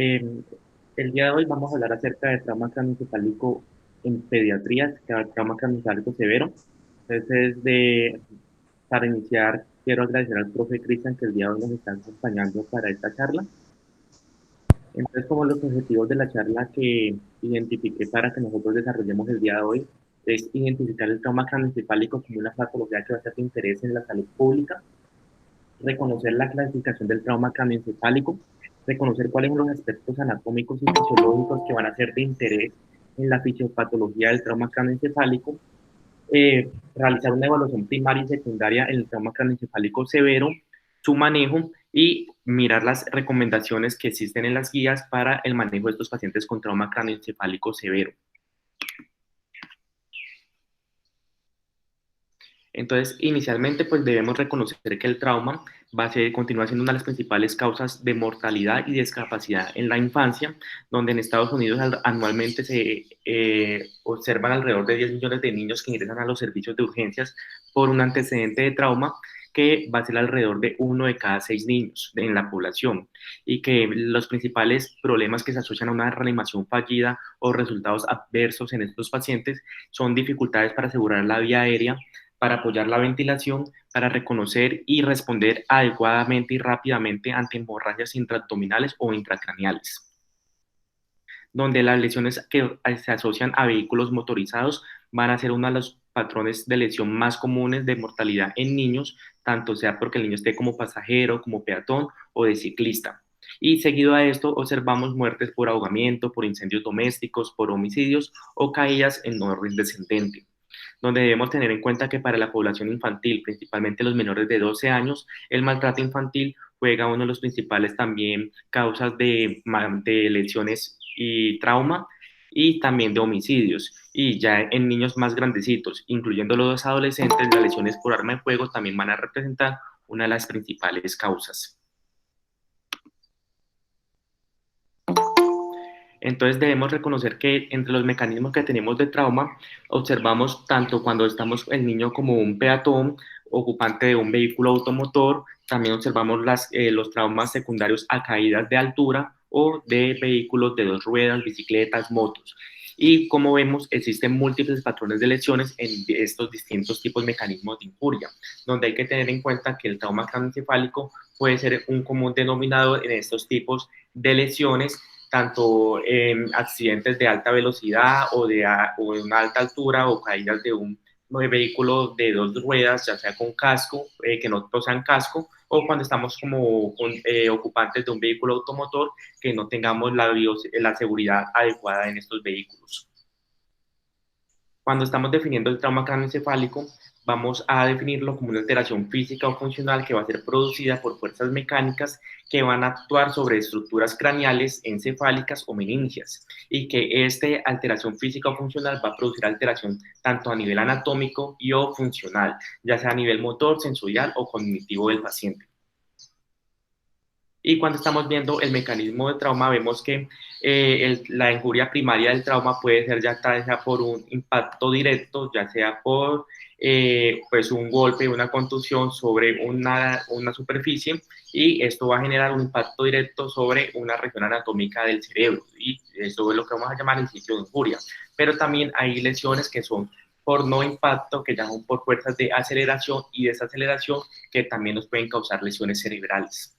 Eh, el día de hoy vamos a hablar acerca de trauma craneoencefálico en pediatría, que es trauma craneoencefálico severo. Entonces, para iniciar, quiero agradecer al profe Cristian que el día de hoy nos está acompañando para esta charla. Entonces, como los objetivos de la charla que identifiqué para que nosotros desarrollemos el día de hoy es identificar el trauma craneoencefálico como una patología que va a ser de interés en la salud pública, reconocer la clasificación del trauma craneoencefálico, reconocer cuáles son los aspectos anatómicos y fisiológicos que van a ser de interés en la fisiopatología del trauma craneoencefálico, realizar una evaluación primaria y secundaria en el trauma craneoencefálico severo, su manejo y mirar las recomendaciones que existen en las guías para el manejo de estos pacientes con trauma craneoencefálico severo. Entonces, inicialmente, pues debemos reconocer que el trauma continúa siendo una de las principales causas de mortalidad y discapacidad en la infancia, donde en Estados Unidos anualmente se observan alrededor de 10 millones de niños que ingresan a los servicios de urgencias por un antecedente de trauma que va a ser alrededor de uno de cada 6 niños en la población y que los principales problemas que se asocian a una reanimación fallida o resultados adversos en estos pacientes son dificultades para asegurar la vía aérea, para apoyar la ventilación, para reconocer y responder adecuadamente y rápidamente ante hemorragias intraabdominales o intracraneales, donde las lesiones que se asocian a vehículos motorizados van a ser uno de los patrones de lesión más comunes de mortalidad en niños, tanto sea porque el niño esté como pasajero, como peatón o de ciclista. Y seguido a esto observamos muertes por ahogamiento, por incendios domésticos, por homicidios o caídas en orden descendente, donde debemos tener en cuenta que para la población infantil, principalmente los menores de 12 años, el maltrato infantil juega uno de los principales también causas de lesiones y trauma y también de homicidios. Y ya en niños más grandecitos, incluyendo los adolescentes, las lesiones por arma de fuego también van a representar una de las principales causas. Entonces debemos reconocer que entre los mecanismos que tenemos de trauma, observamos tanto cuando estamos el niño como un peatón, ocupante de un vehículo automotor, también observamos los traumas secundarios a caídas de altura o de vehículos de dos ruedas, bicicletas, motos. Y como vemos, existen múltiples patrones de lesiones en estos distintos tipos de mecanismos de injuria, donde hay que tener en cuenta que el trauma craneoencefálico puede ser un común denominador en estos tipos de lesiones, tanto en accidentes de alta velocidad o de una alta altura o caídas de un vehículo de dos ruedas, ya sea con casco, que no posean casco, o cuando estamos como ocupantes de un vehículo automotor que no tengamos la seguridad adecuada en estos vehículos. Cuando estamos definiendo el trauma craneoencefálico, vamos a definirlo como una alteración física o funcional que va a ser producida por fuerzas mecánicas que van a actuar sobre estructuras craneales, encefálicas o meningias, y que esta alteración física o funcional va a producir alteración tanto a nivel anatómico y o funcional, ya sea a nivel motor, sensorial o cognitivo del paciente. Y cuando estamos viendo el mecanismo de trauma, vemos que la injuria primaria del trauma puede ser ya sea por un impacto directo, ya sea por pues un golpe, una contusión sobre una superficie, y esto va a generar un impacto directo sobre una región anatómica del cerebro, y eso es lo que vamos a llamar el sitio de injuria. Pero también hay lesiones que son por no impacto, que ya son por fuerzas de aceleración y desaceleración, que también nos pueden causar lesiones cerebrales.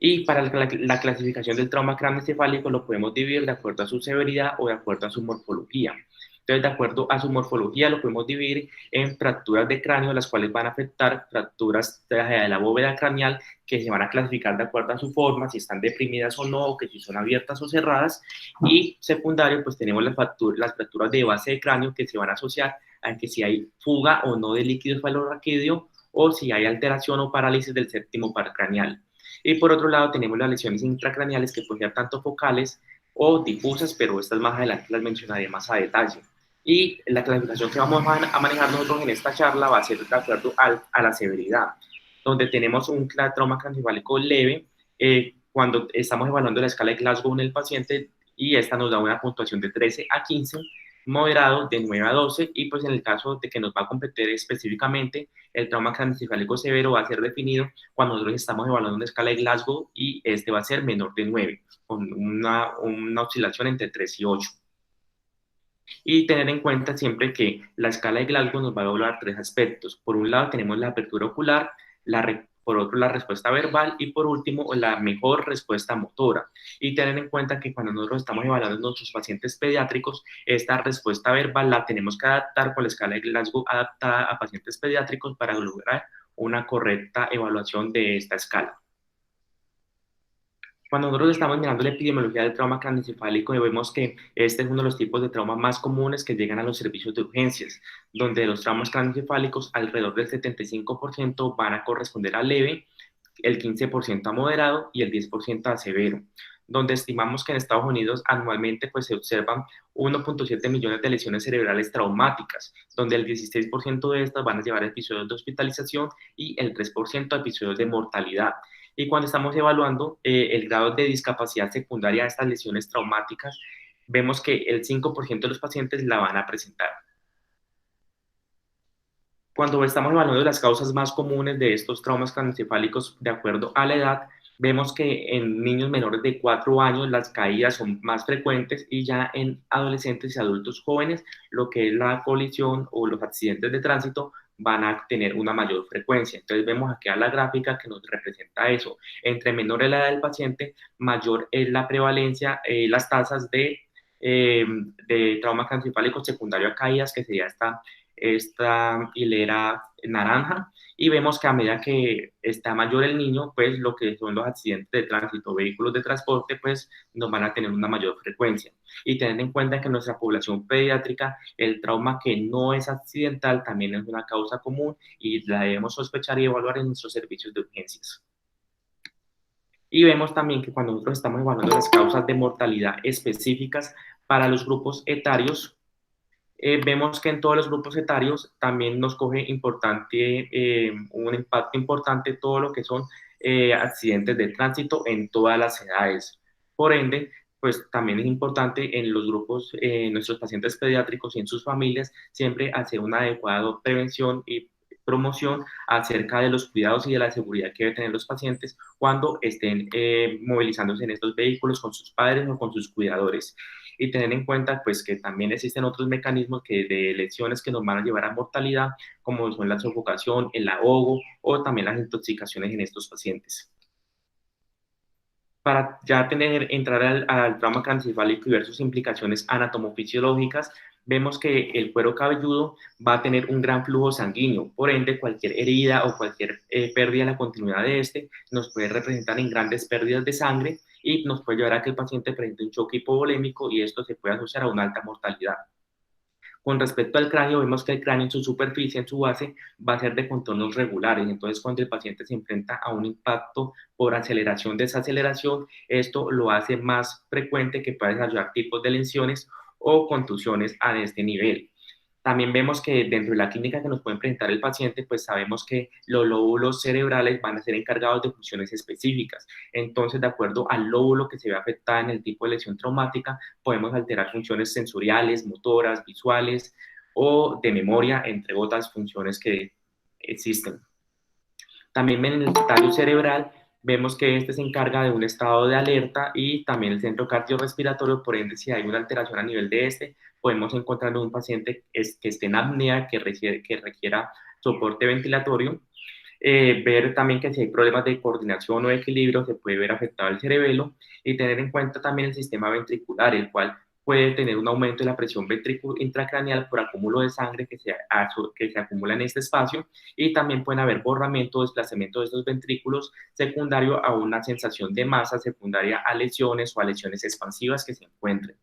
Y para la clasificación del trauma craneoencefálico lo podemos dividir de acuerdo a su severidad o de acuerdo a su morfología. Entonces, de acuerdo a su morfología, lo podemos dividir en fracturas de cráneo, las cuales van a afectar fracturas de la bóveda craneal, que se van a clasificar de acuerdo a su forma, si están deprimidas o no, o que si son abiertas o cerradas. Y secundario, pues tenemos las fracturas de base de cráneo, que se van a asociar a que si hay fuga o no de líquido cefalorraquídeo, o si hay alteración o parálisis del séptimo par craneal. Y por otro lado tenemos las lesiones intracraneales, que pueden ser tanto focales o difusas, pero estas más adelante las mencionaré más a detalle. Y la clasificación que vamos a manejar nosotros en esta charla va a ser de acuerdo a la severidad, donde tenemos un trauma craneoencefálico leve cuando estamos evaluando la escala de Glasgow en el paciente, y esta nos da una puntuación de 13 a 15, moderado de 9 a 12, y pues en el caso de que nos va a competir específicamente, el trauma craneoencefálico severo va a ser definido cuando nosotros estamos evaluando una escala de Glasgow y este va a ser menor de 9, con una oscilación entre 3 y 8. Y tener en cuenta siempre que la escala de Glasgow nos va a evaluar tres aspectos. Por un lado tenemos la apertura ocular, por otro la respuesta verbal y por último la mejor respuesta motora. Y tener en cuenta que cuando nosotros estamos evaluando a nuestros pacientes pediátricos, esta respuesta verbal la tenemos que adaptar con la escala de Glasgow adaptada a pacientes pediátricos para lograr una correcta evaluación de esta escala. Cuando nosotros estamos mirando la epidemiología del trauma craneoencefálico, vemos que este es uno de los tipos de trauma más comunes que llegan a los servicios de urgencias, donde los traumas craneoencefálicos alrededor del 75% van a corresponder a leve, el 15% a moderado y el 10% a severo, donde estimamos que en Estados Unidos anualmente pues, se observan 1.7 millones de lesiones cerebrales traumáticas, donde el 16% de estas van a llevar a episodios de hospitalización y el 3% a episodios de mortalidad. Y cuando estamos evaluando el grado de discapacidad secundaria de estas lesiones traumáticas, vemos que el 5% de los pacientes la van a presentar. Cuando estamos evaluando las causas más comunes de estos traumas craneoencefálicos de acuerdo a la edad, vemos que en niños menores de 4 años las caídas son más frecuentes y ya en adolescentes y adultos jóvenes lo que es la colisión o los accidentes de tránsito van a tener una mayor frecuencia. Entonces vemos aquí a la gráfica que nos representa eso. Entre menor es la edad del paciente, mayor es la prevalencia, las tasas de trauma craneoencefálico secundario a caídas, que sería esta hilera naranja, y vemos que a medida que está mayor el niño, pues lo que son los accidentes de tránsito, vehículos de transporte, pues nos van a tener una mayor frecuencia. Y tener en cuenta que en nuestra población pediátrica, el trauma que no es accidental también es una causa común y la debemos sospechar y evaluar en nuestros servicios de urgencias. Y vemos también que cuando nosotros estamos evaluando las causas de mortalidad específicas para los grupos etarios, vemos que en todos los grupos etarios también nos coge un impacto importante todo lo que son accidentes de tránsito en todas las edades. Por ende, pues también es importante en los grupos, nuestros pacientes pediátricos y en sus familias, siempre hacer una adecuada prevención y promoción acerca de los cuidados y de la seguridad que deben tener los pacientes cuando estén movilizándose en estos vehículos con sus padres o con sus cuidadores, y tener en cuenta pues que también existen otros mecanismos de lesiones que nos van a llevar a mortalidad, como son la sofocación, el ahogo o también las intoxicaciones en estos pacientes. Para ya entrar al trauma craneoencefálico y ver sus implicaciones anatomofisiológicas, vemos que el cuero cabelludo va a tener un gran flujo sanguíneo, por ende cualquier herida o cualquier pérdida en la continuidad de este nos puede representar en grandes pérdidas de sangre y nos puede llevar a que el paciente presente un choque hipovolémico y esto se puede asociar a una alta mortalidad. Con respecto al cráneo, vemos que el cráneo en su superficie, en su base, va a ser de contornos regulares. Entonces, cuando el paciente se enfrenta a un impacto por aceleración, desaceleración, esto lo hace más frecuente que pueda desarrollar tipos de lesiones o contusiones a este nivel. También vemos que dentro de la clínica que nos pueden presentar el paciente, pues sabemos que los lóbulos cerebrales van a ser encargados de funciones específicas. Entonces, de acuerdo al lóbulo que se ve afectado en el tipo de lesión traumática, podemos alterar funciones sensoriales, motoras, visuales o de memoria, entre otras funciones que existen. También en el tallo cerebral vemos que este se encarga de un estado de alerta y también el centro cardiorrespiratorio, por ende, si hay una alteración a nivel de este, podemos encontrar un paciente que esté en apnea, que requiera soporte ventilatorio. Ver también que si hay problemas de coordinación o de equilibrio, se puede ver afectado el cerebelo, y tener en cuenta también el sistema ventricular, el cual puede tener un aumento de la presión intracraneal por acúmulo de sangre que se acumula en este espacio, y también pueden haber borramiento o desplazamiento de estos ventrículos secundario a una sensación de masa secundaria a lesiones o a lesiones expansivas que se encuentren.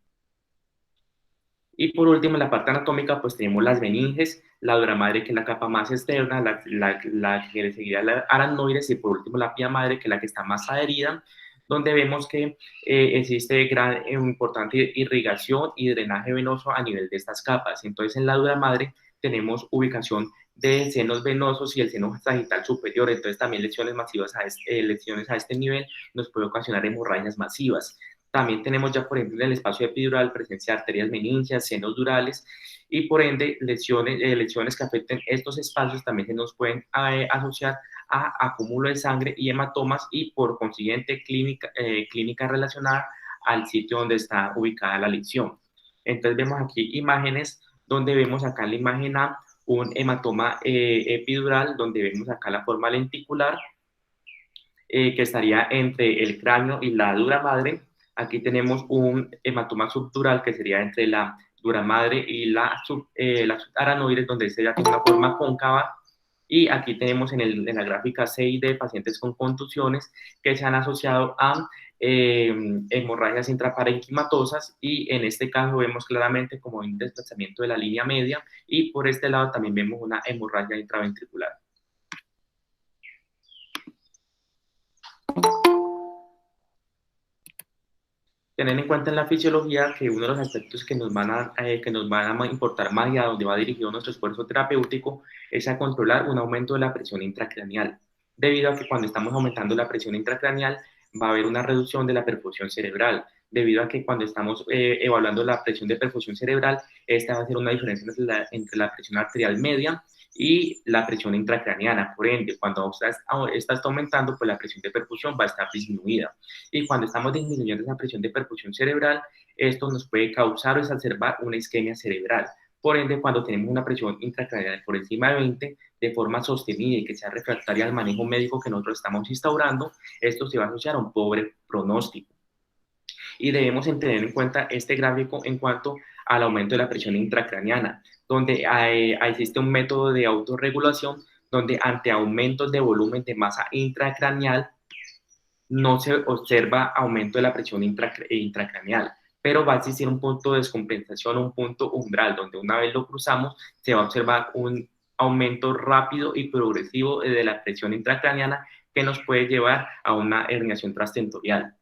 Y por último, en la parte anatómica, pues tenemos las meninges, la dura madre, que es la capa más externa, la que le seguiría la aracnoides, y por último la pía madre, que es la que está más adherida, donde vemos que existe importante irrigación y drenaje venoso a nivel de estas capas. Entonces, en la dura madre tenemos ubicación de senos venosos y el seno sagital superior. Entonces, también lesiones masivas lesiones a este nivel nos puede ocasionar hemorragias masivas. También tenemos ya, por ejemplo, en el espacio epidural presencia de arterias meningias, senos durales, y por ende lesiones que afecten estos espacios también se nos pueden asociar a acúmulo de sangre y hematomas y por consiguiente clínica relacionada al sitio donde está ubicada la lesión. Entonces vemos aquí imágenes donde vemos acá en la imagen A un hematoma epidural, donde vemos acá la forma lenticular que estaría entre el cráneo y la dura madre. Aquí tenemos un hematoma subdural que sería entre la dura madre y la subaranoides, donde se tiene una forma cóncava. Y aquí tenemos en la gráfica C y D pacientes con contusiones que se han asociado a hemorragias intraparenquimatosas y en este caso vemos claramente como un desplazamiento de la línea media y por este lado también vemos una hemorragia intraventricular. Tener en cuenta en la fisiología que uno de los aspectos que nos van a importar más y a donde va dirigido nuestro esfuerzo terapéutico es a controlar un aumento de la presión intracraneal, debido a que cuando estamos aumentando la presión intracraneal va a haber una reducción de la perfusión cerebral, debido a que cuando estamos evaluando la presión de perfusión cerebral, esta va a ser una diferencia entre la presión arterial media y la presión intracraneana. Por ende, cuando esta está aumentando, pues la presión de perfusión va a estar disminuida. Y cuando estamos disminuyendo esa presión de perfusión cerebral, esto nos puede causar o exacerbar una isquemia cerebral. Por ende, cuando tenemos una presión intracraneal por encima de 20, de forma sostenida y que sea refractaria al manejo médico que nosotros estamos instaurando, esto se va a asociar a un pobre pronóstico. Y debemos tener en cuenta este gráfico en cuanto al aumento de la presión intracraneana, donde existe un método de autorregulación donde ante aumentos de volumen de masa intracraneal no se observa aumento de la presión intracraneal, pero va a existir un punto de descompensación, un punto umbral, donde una vez lo cruzamos se va a observar un aumento rápido y progresivo de la presión intracraneana que nos puede llevar a una herniación transtentorial.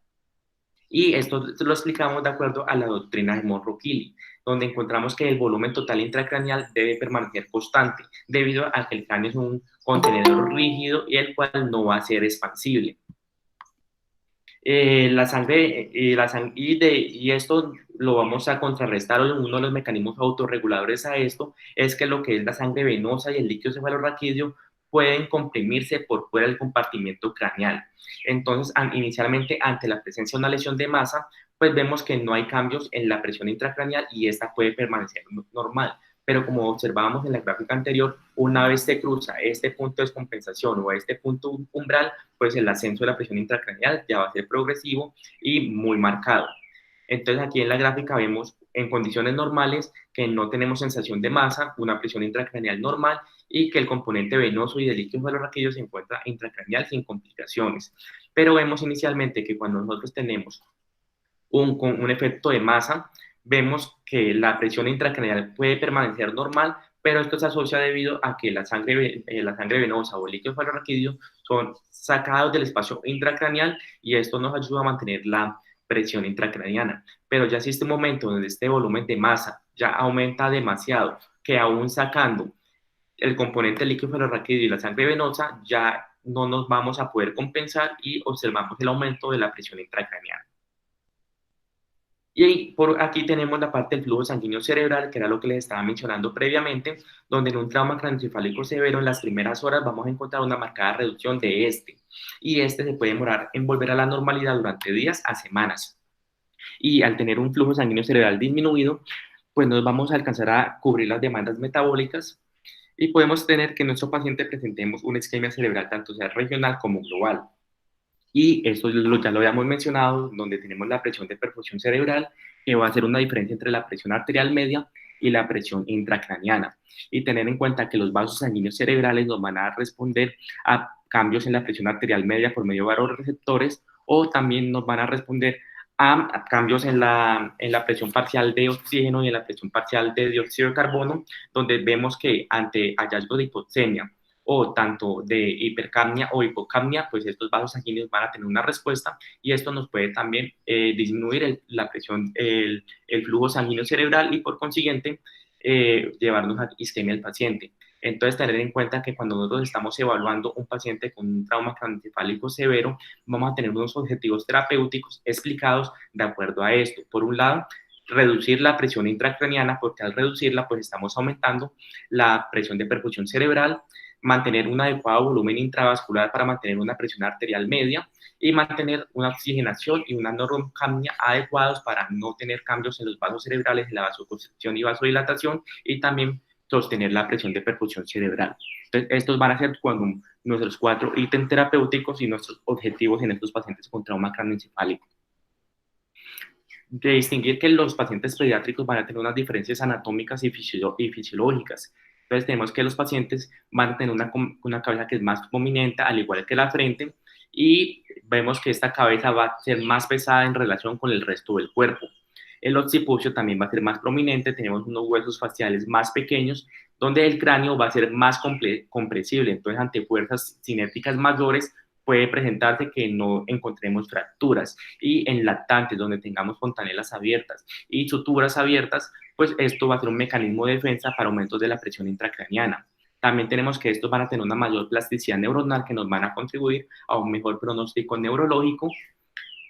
Y esto lo explicamos de acuerdo a la doctrina de Monro-Kili, donde encontramos que el volumen total intracraneal debe permanecer constante, debido a que el cráneo es un contenedor rígido y el cual no va a ser expansible. Y esto lo vamos a contrarrestar, uno de los mecanismos autorreguladores a esto es que lo que es la sangre venosa y el líquido cefalorraquídeo pueden comprimirse por fuera del compartimiento craneal. Entonces, inicialmente, ante la presencia de una lesión de masa, pues vemos que no hay cambios en la presión intracraneal y esta puede permanecer normal. Pero como observábamos en la gráfica anterior, una vez se cruza este punto de descompensación o este punto umbral, pues el ascenso de la presión intracraneal ya va a ser progresivo y muy marcado. Entonces aquí en la gráfica vemos en condiciones normales que no tenemos sensación de masa, una presión intracraneal normal y que el componente venoso y del líquido cefalorraquídeo se encuentra intracraneal sin complicaciones. Pero vemos inicialmente que cuando nosotros tenemos un efecto de masa, vemos que la presión intracraneal puede permanecer normal, pero esto se asocia debido a que la sangre venosa o el líquido cefalorraquídeo son sacados del espacio intracraneal y esto nos ayuda a mantener la presión intracraneana. Pero ya existe un momento donde este volumen de masa ya aumenta demasiado, que aún sacando el componente líquido cefalorraquídeo y la sangre venosa ya no nos vamos a poder compensar y observamos el aumento de la presión intracraneana. Y por aquí tenemos la parte del flujo sanguíneo cerebral, que era lo que les estaba mencionando previamente, donde en un trauma craneoencefálico severo en las primeras horas vamos a encontrar una marcada reducción de este. Y este se puede demorar en volver a la normalidad durante días a semanas. Y al tener un flujo sanguíneo cerebral disminuido, pues nos vamos a alcanzar a cubrir las demandas metabólicas y podemos tener que en nuestro paciente presentemos una isquemia cerebral tanto sea regional como global. Y esto ya lo habíamos mencionado, donde tenemos la presión de perfusión cerebral, que va a ser una diferencia entre la presión arterial media y la presión intracraneana. Y tener en cuenta que los vasos sanguíneos cerebrales nos van a responder a cambios en la presión arterial media por medio de vasoreceptores o también nos van a responder a cambios en la presión parcial de oxígeno y en la presión parcial de dióxido de carbono, donde vemos que ante hallazgo de hipoxemia o tanto de hipercapnia o hipocapnia, pues estos vasos sanguíneos van a tener una respuesta y esto nos puede también disminuir la presión, el flujo sanguíneo cerebral y por consiguiente llevarnos a isquemia al paciente. Entonces, tener en cuenta que cuando nosotros estamos evaluando un paciente con un trauma craneoencefálico severo, vamos a tener unos objetivos terapéuticos explicados de acuerdo a esto. Por un lado, reducir la presión intracraniana, porque al reducirla, pues estamos aumentando la presión de perfusión cerebral, mantener un adecuado volumen intravascular para mantener una presión arterial media y mantener una oxigenación y una normocapnia adecuados para no tener cambios en los vasos cerebrales, en la vasoconstricción y vasodilatación, y también sostener la presión de perfusión cerebral. Entonces, estos van a ser nuestros 4 ítems terapéuticos y nuestros objetivos en estos pacientes con trauma craneoencefálico. De distinguir que los pacientes pediátricos van a tener unas diferencias anatómicas y fisiológicas. Entonces, tenemos que los pacientes van a tener una cabeza que es más prominente, al igual que la frente, y vemos que esta cabeza va a ser más pesada en relación con el resto del cuerpo. El occipucio también va a ser más prominente, tenemos unos huesos faciales más pequeños, donde el cráneo va a ser más compresible. Entonces, ante fuerzas cinéticas mayores, puede presentarse que no encontremos fracturas, y en lactantes donde tengamos fontanelas abiertas y suturas abiertas, pues esto va a ser un mecanismo de defensa para aumentos de la presión intracraniana. También tenemos que estos van a tener una mayor plasticidad neuronal que nos van a contribuir a un mejor pronóstico neurológico.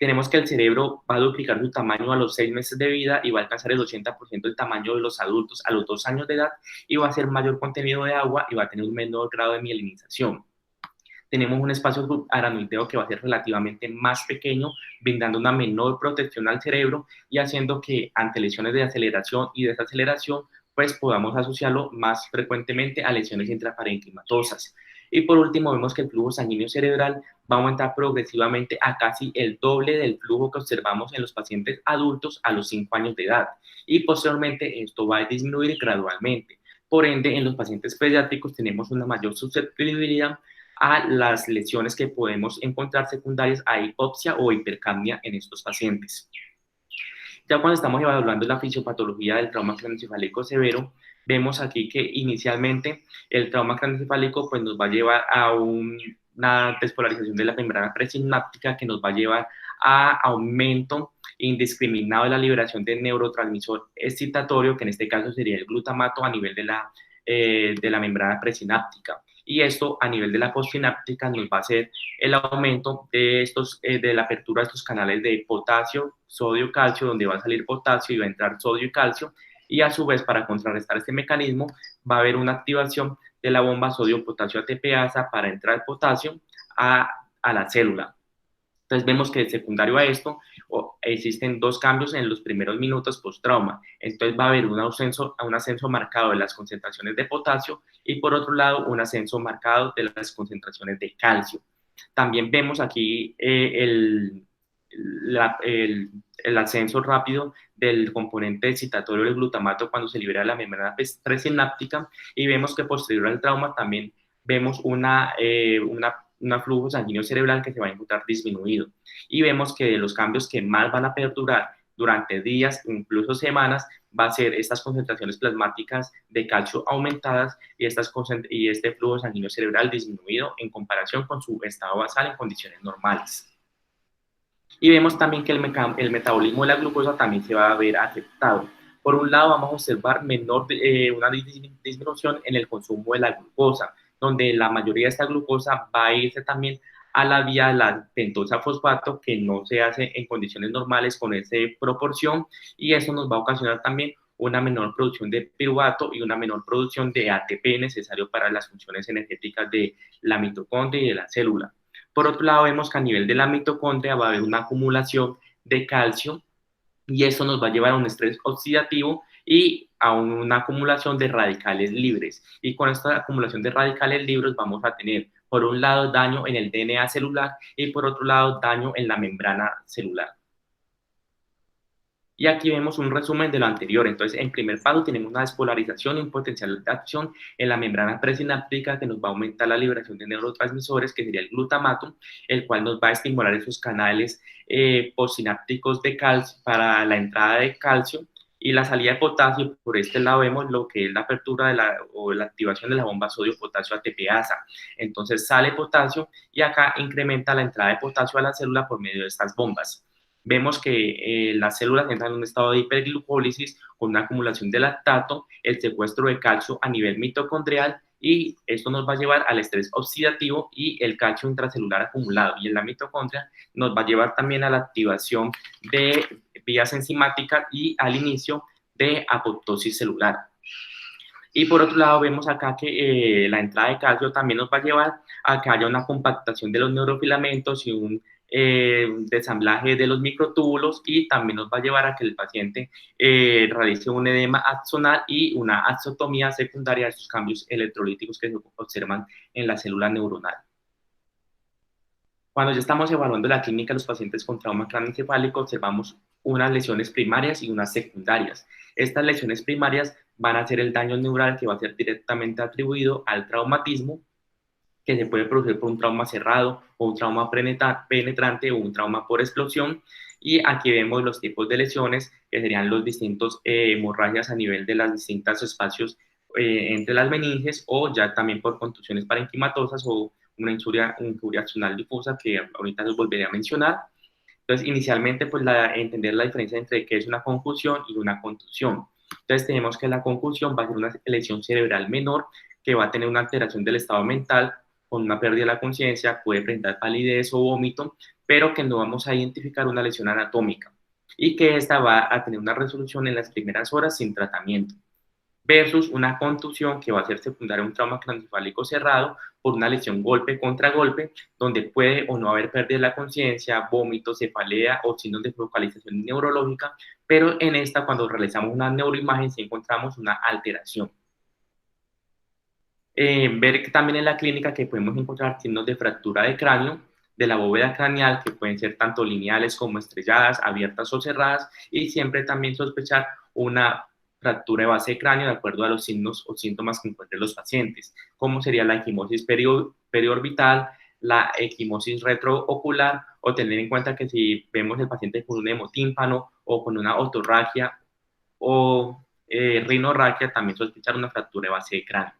Tenemos que el cerebro va a duplicar su tamaño a los 6 meses de vida y va a alcanzar el 80% del tamaño de los adultos a los 2 años de edad, y va a ser mayor contenido de agua y va a tener un menor grado de mielinización. Tenemos un espacio subaracnoideo que va a ser relativamente más pequeño, brindando una menor protección al cerebro y haciendo que ante lesiones de aceleración y desaceleración, pues podamos asociarlo más frecuentemente a lesiones intraparenquimatosas. Y por último, vemos que el flujo sanguíneo cerebral va a aumentar progresivamente a casi el doble del flujo que observamos en los pacientes adultos a los 5 años de edad. Y posteriormente esto va a disminuir gradualmente. Por ende, en los pacientes pediátricos tenemos una mayor susceptibilidad a las lesiones que podemos encontrar secundarias a hipopsia o hipercapnia en estos pacientes. Ya cuando estamos evaluando la fisiopatología del trauma craneoencefálico severo, vemos aquí que inicialmente el trauma craneoencefálico pues nos va a llevar a una despolarización de la membrana presináptica que nos va a llevar a aumento indiscriminado de la liberación de neurotransmisor excitatorio, que en este caso sería el glutamato a nivel de la membrana presináptica. Y esto a nivel de la postsináptica nos va a hacer el aumento de la apertura de estos canales de potasio, sodio, calcio, donde va a salir potasio y va a entrar sodio y calcio, y a su vez para contrarrestar este mecanismo va a haber una activación de la bomba sodio-potasio ATPasa para entrar potasio a la célula. Entonces vemos que secundario a esto existen 2 cambios en los primeros minutos post-trauma. Entonces va a haber un ascenso marcado de las concentraciones de potasio y por otro lado un ascenso marcado de las concentraciones de calcio. También vemos aquí el ascenso rápido del componente excitatorio del glutamato cuando se libera la membrana presináptica, y vemos que posterior al trauma también vemos un flujo sanguíneo cerebral que se va a encontrar disminuido, y vemos que de los cambios que más van a perdurar durante días, incluso semanas, va a ser estas concentraciones plasmáticas de calcio aumentadas y este flujo sanguíneo cerebral disminuido en comparación con su estado basal en condiciones normales. Y vemos también que el metabolismo de la glucosa también se va a ver afectado. Por un lado, vamos a observar una disminución en el consumo de la glucosa, donde la mayoría de esta glucosa va a irse también a la vía de la pentosa fosfato, que no se hace en condiciones normales con esa proporción, y eso nos va a ocasionar también una menor producción de piruvato y una menor producción de ATP necesario para las funciones energéticas de la mitocondria y de la célula. Por otro lado, vemos que a nivel de la mitocondria va a haber una acumulación de calcio, y eso nos va a llevar a un estrés oxidativo y a una acumulación de radicales libres. Y con esta acumulación de radicales libres vamos a tener, por un lado, daño en el DNA celular y por otro lado, daño en la membrana celular. Y aquí vemos un resumen de lo anterior. Entonces, en primer paso tenemos una despolarización y un potencial de acción en la membrana presináptica que nos va a aumentar la liberación de neurotransmisores, que sería el glutamato, el cual nos va a estimular esos canales postsinápticos de calcio para la entrada de calcio y la salida de potasio. Por este lado vemos lo que es la apertura o la activación de la bomba sodio-potasio ATPasa. Entonces sale potasio y acá incrementa la entrada de potasio a la célula por medio de estas bombas. Vemos que las células entran en un estado de hiperglucólisis con una acumulación de lactato, el secuestro de calcio a nivel mitocondrial y esto nos va a llevar al estrés oxidativo y el calcio intracelular acumulado, y en la mitocondria nos va a llevar también a la activación de vías enzimáticas y al inicio de apoptosis celular. Y por otro lado, vemos acá que la entrada de calcio también nos va a llevar a que haya una compactación de los neurofilamentos y un desamblaje de los microtúbulos, y también nos va a llevar a que el paciente realice un edema axonal y una axotomía secundaria de estos cambios electrolíticos que se observan en la célula neuronal. Cuando ya estamos evaluando la clínica de los pacientes con trauma craneoencefálico, observamos unas lesiones primarias y unas secundarias. Estas lesiones primarias van a ser el daño neural que va a ser directamente atribuido al traumatismo, que se puede producir por un trauma cerrado o un trauma penetrante o un trauma por explosión. Y aquí vemos los tipos de lesiones, que serían los distintos hemorragias a nivel de los distintos espacios entre las meninges, o ya también por contusiones parenquimatosas o una injuria axonal difusa, que ahorita les volveré a mencionar. Entonces, inicialmente, pues entender la diferencia entre qué es una concusión y una contusión. Entonces, tenemos que la concusión va a ser una lesión cerebral menor que va a tener una alteración del estado mental con una pérdida de la conciencia, puede presentar palidez o vómito, pero que no vamos a identificar una lesión anatómica, y que esta va a tener una resolución en las primeras horas sin tratamiento, versus una contusión que va a ser secundaria a un trauma craneoencefálico cerrado por una lesión golpe contra golpe, donde puede o no haber pérdida de la conciencia, vómito, cefalea o signos de focalización neurológica, pero en esta, cuando realizamos una neuroimagen, sí encontramos una alteración. Ver que también en la clínica que podemos encontrar signos de fractura de cráneo, de la bóveda craneal, que pueden ser tanto lineales como estrelladas, abiertas o cerradas, y siempre también sospechar una fractura de base de cráneo de acuerdo a los signos o síntomas que encuentren los pacientes, como sería la equimosis periorbital, la equimosis retroocular, o tener en cuenta que si vemos el paciente con un hemotímpano o con una otorragia o rinorragia, también sospechar una fractura de base de cráneo.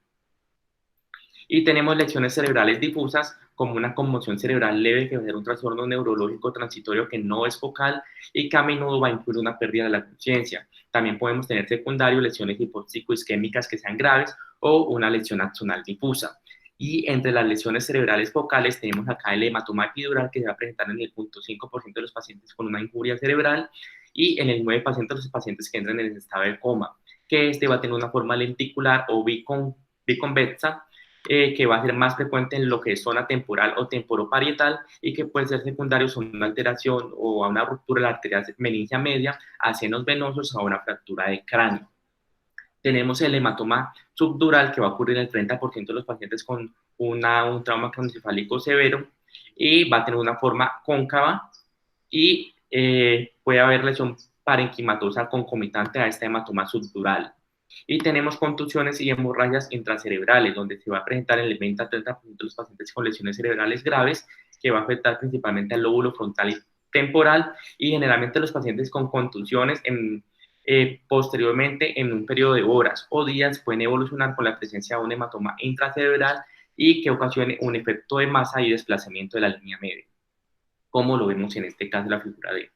Y tenemos lesiones cerebrales difusas, como una conmoción cerebral leve, que va a ser un trastorno neurológico transitorio que no es focal y que a menudo va a incluir una pérdida de la conciencia. También podemos tener secundario lesiones hipóxico-isquémicas que sean graves, o una lesión axonal difusa. Y entre las lesiones cerebrales focales tenemos acá el hematoma epidural, que se va a presentar en el 0.5% de los pacientes con una injuria cerebral, y en el 9% de los pacientes que entran en el estado de coma, que este va a tener una forma lenticular o biconvexa, que va a ser más frecuente en lo que es zona temporal o temporoparietal, y que puede ser secundario a una alteración o a una ruptura de la arteria meningia media, a senos venosos, a una fractura de cráneo. Tenemos el hematoma subdural, que va a ocurrir en el 30% de los pacientes con un trauma craneoencefálico severo, y va a tener una forma cóncava, y puede haber lesión parenquimatosa concomitante a este hematoma subdural. Y tenemos contusiones y hemorragias intracerebrales, donde se va a presentar en el 20 a 30% de los pacientes con lesiones cerebrales graves, que va a afectar principalmente al lóbulo frontal y temporal, y generalmente los pacientes con contusiones posteriormente, en un periodo de horas o días, pueden evolucionar con la presencia de un hematoma intracerebral y que ocasione un efecto de masa y desplazamiento de la línea media, como lo vemos en este caso en la figura D.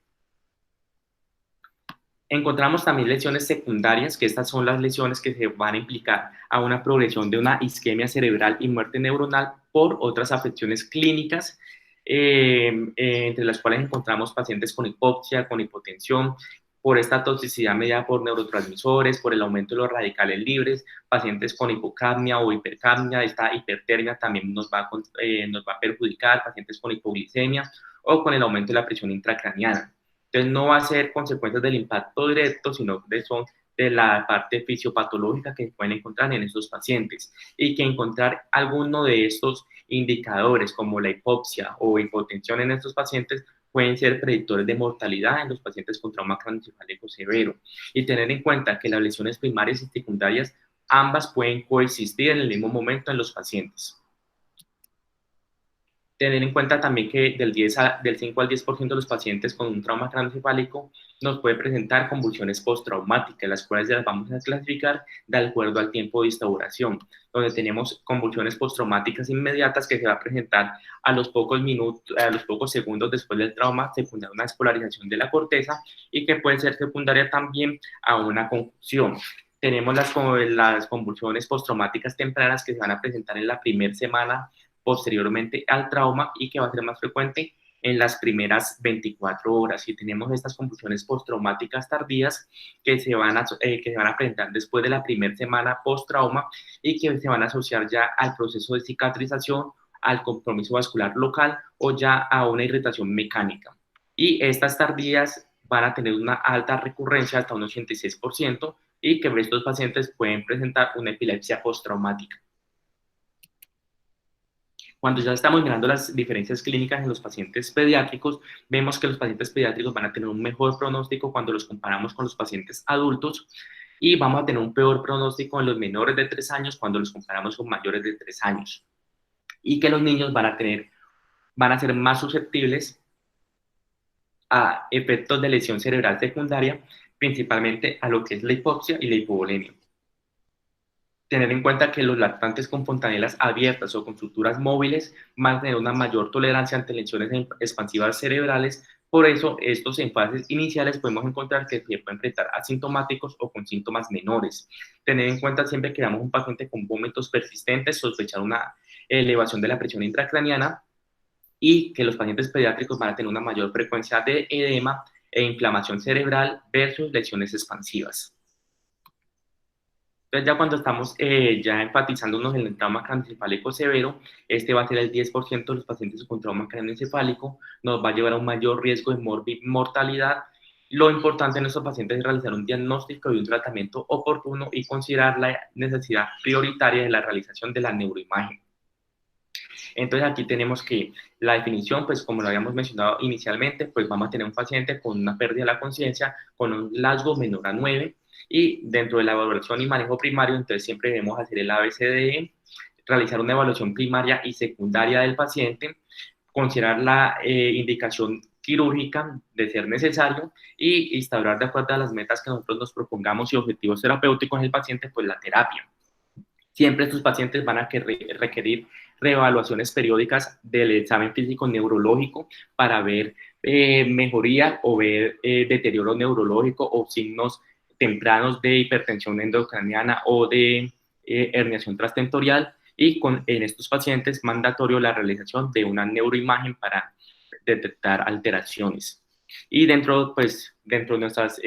Encontramos también lesiones secundarias, que estas son las lesiones que se van a implicar a una progresión de una isquemia cerebral y muerte neuronal por otras afecciones clínicas, entre las cuales encontramos pacientes con hipoxia, con hipotensión, por esta toxicidad mediada por neurotransmisores, por el aumento de los radicales libres, pacientes con hipocapnia o hipercapnia. Esta hipertermia también nos va a perjudicar, pacientes con hipoglicemia o con el aumento de la presión intracraneana. Entonces, no va a ser consecuencias del impacto directo, sino de la parte fisiopatológica que pueden encontrar en estos pacientes, y que encontrar alguno de estos indicadores, como la hipoxia o hipotensión en estos pacientes, pueden ser predictores de mortalidad en los pacientes con trauma craneoencefálico severo. Y tener en cuenta que las lesiones primarias y secundarias ambas pueden coexistir en el mismo momento en los pacientes. Tener en cuenta también que del 5 al 10% de los pacientes con un trauma craneoencefálico nos puede presentar convulsiones postraumáticas, las cuales las vamos a clasificar de acuerdo al tiempo de instauración, donde tenemos convulsiones postraumáticas inmediatas, que se va a presentar a los pocos minutos, a los pocos segundos después del trauma, secundaria a una despolarización de la corteza, y que puede ser secundaria también a una confusión. Tenemos las convulsiones postraumáticas tempranas que se van a presentar en la primera semana posteriormente al trauma y que va a ser más frecuente en las primeras 24 horas. Y tenemos estas convulsiones postraumáticas tardías que se van a presentar después de la primera semana post-trauma y que se van a asociar ya al proceso de cicatrización, al compromiso vascular local o ya a una irritación mecánica. Y estas tardías van a tener una alta recurrencia hasta un 86% y que estos pacientes pueden presentar una epilepsia postraumática. Cuando ya estamos mirando las diferencias clínicas en los pacientes pediátricos, vemos que los pacientes pediátricos van a tener un mejor pronóstico cuando los comparamos con los pacientes adultos y vamos a tener un peor pronóstico en los menores de 3 años cuando los comparamos con mayores de 3 años. Y que los niños van a ser más susceptibles a efectos de lesión cerebral secundaria, principalmente a lo que es la hipoxia y la hipovolemia. Tener en cuenta que los lactantes con fontanelas abiertas o con suturas móviles van a tener una mayor tolerancia ante lesiones expansivas cerebrales. Por eso, estos en fases iniciales podemos encontrar que se pueden presentar asintomáticos o con síntomas menores. Tener en cuenta siempre que veamos un paciente con vómitos persistentes, sospechar una elevación de la presión intracraniana y que los pacientes pediátricos van a tener una mayor frecuencia de edema e inflamación cerebral versus lesiones expansivas. Entonces, ya cuando estamos ya enfatizándonos en el trauma craneoencefálico severo, este va a ser el 10% de los pacientes con trauma craneoencefálico, nos va a llevar a un mayor riesgo de mortalidad. Lo importante en estos pacientes es realizar un diagnóstico y un tratamiento oportuno y considerar la necesidad prioritaria de la realización de la neuroimagen. Entonces, aquí tenemos que la definición, pues como lo habíamos mencionado inicialmente, pues vamos a tener un paciente con una pérdida de la conciencia, con un Glasgow menor a 9, y dentro de la evaluación y manejo primario, entonces siempre debemos hacer el ABCDE, realizar una evaluación primaria y secundaria del paciente, considerar la indicación quirúrgica de ser necesario y instaurar de acuerdo a las metas que nosotros nos propongamos y objetivos terapéuticos en el paciente, pues la terapia. Siempre estos pacientes van a requerir reevaluaciones periódicas del examen físico neurológico para ver mejoría o ver deterioro neurológico o signos tempranos de hipertensión endocraniana o de herniación transtentorial y en estos pacientes mandatorio la realización de una neuroimagen para detectar alteraciones. Y dentro de nuestros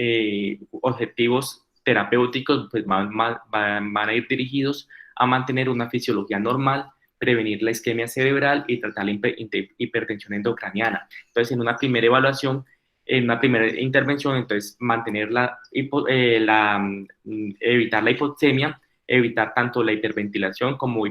objetivos terapéuticos pues van a ir dirigidos a mantener una fisiología normal, prevenir la isquemia cerebral y tratar la hipertensión endocraniana. Entonces, en una primera evaluación, en una primera intervención, entonces mantener evitar la hipoxemia, evitar tanto la hiperventilación como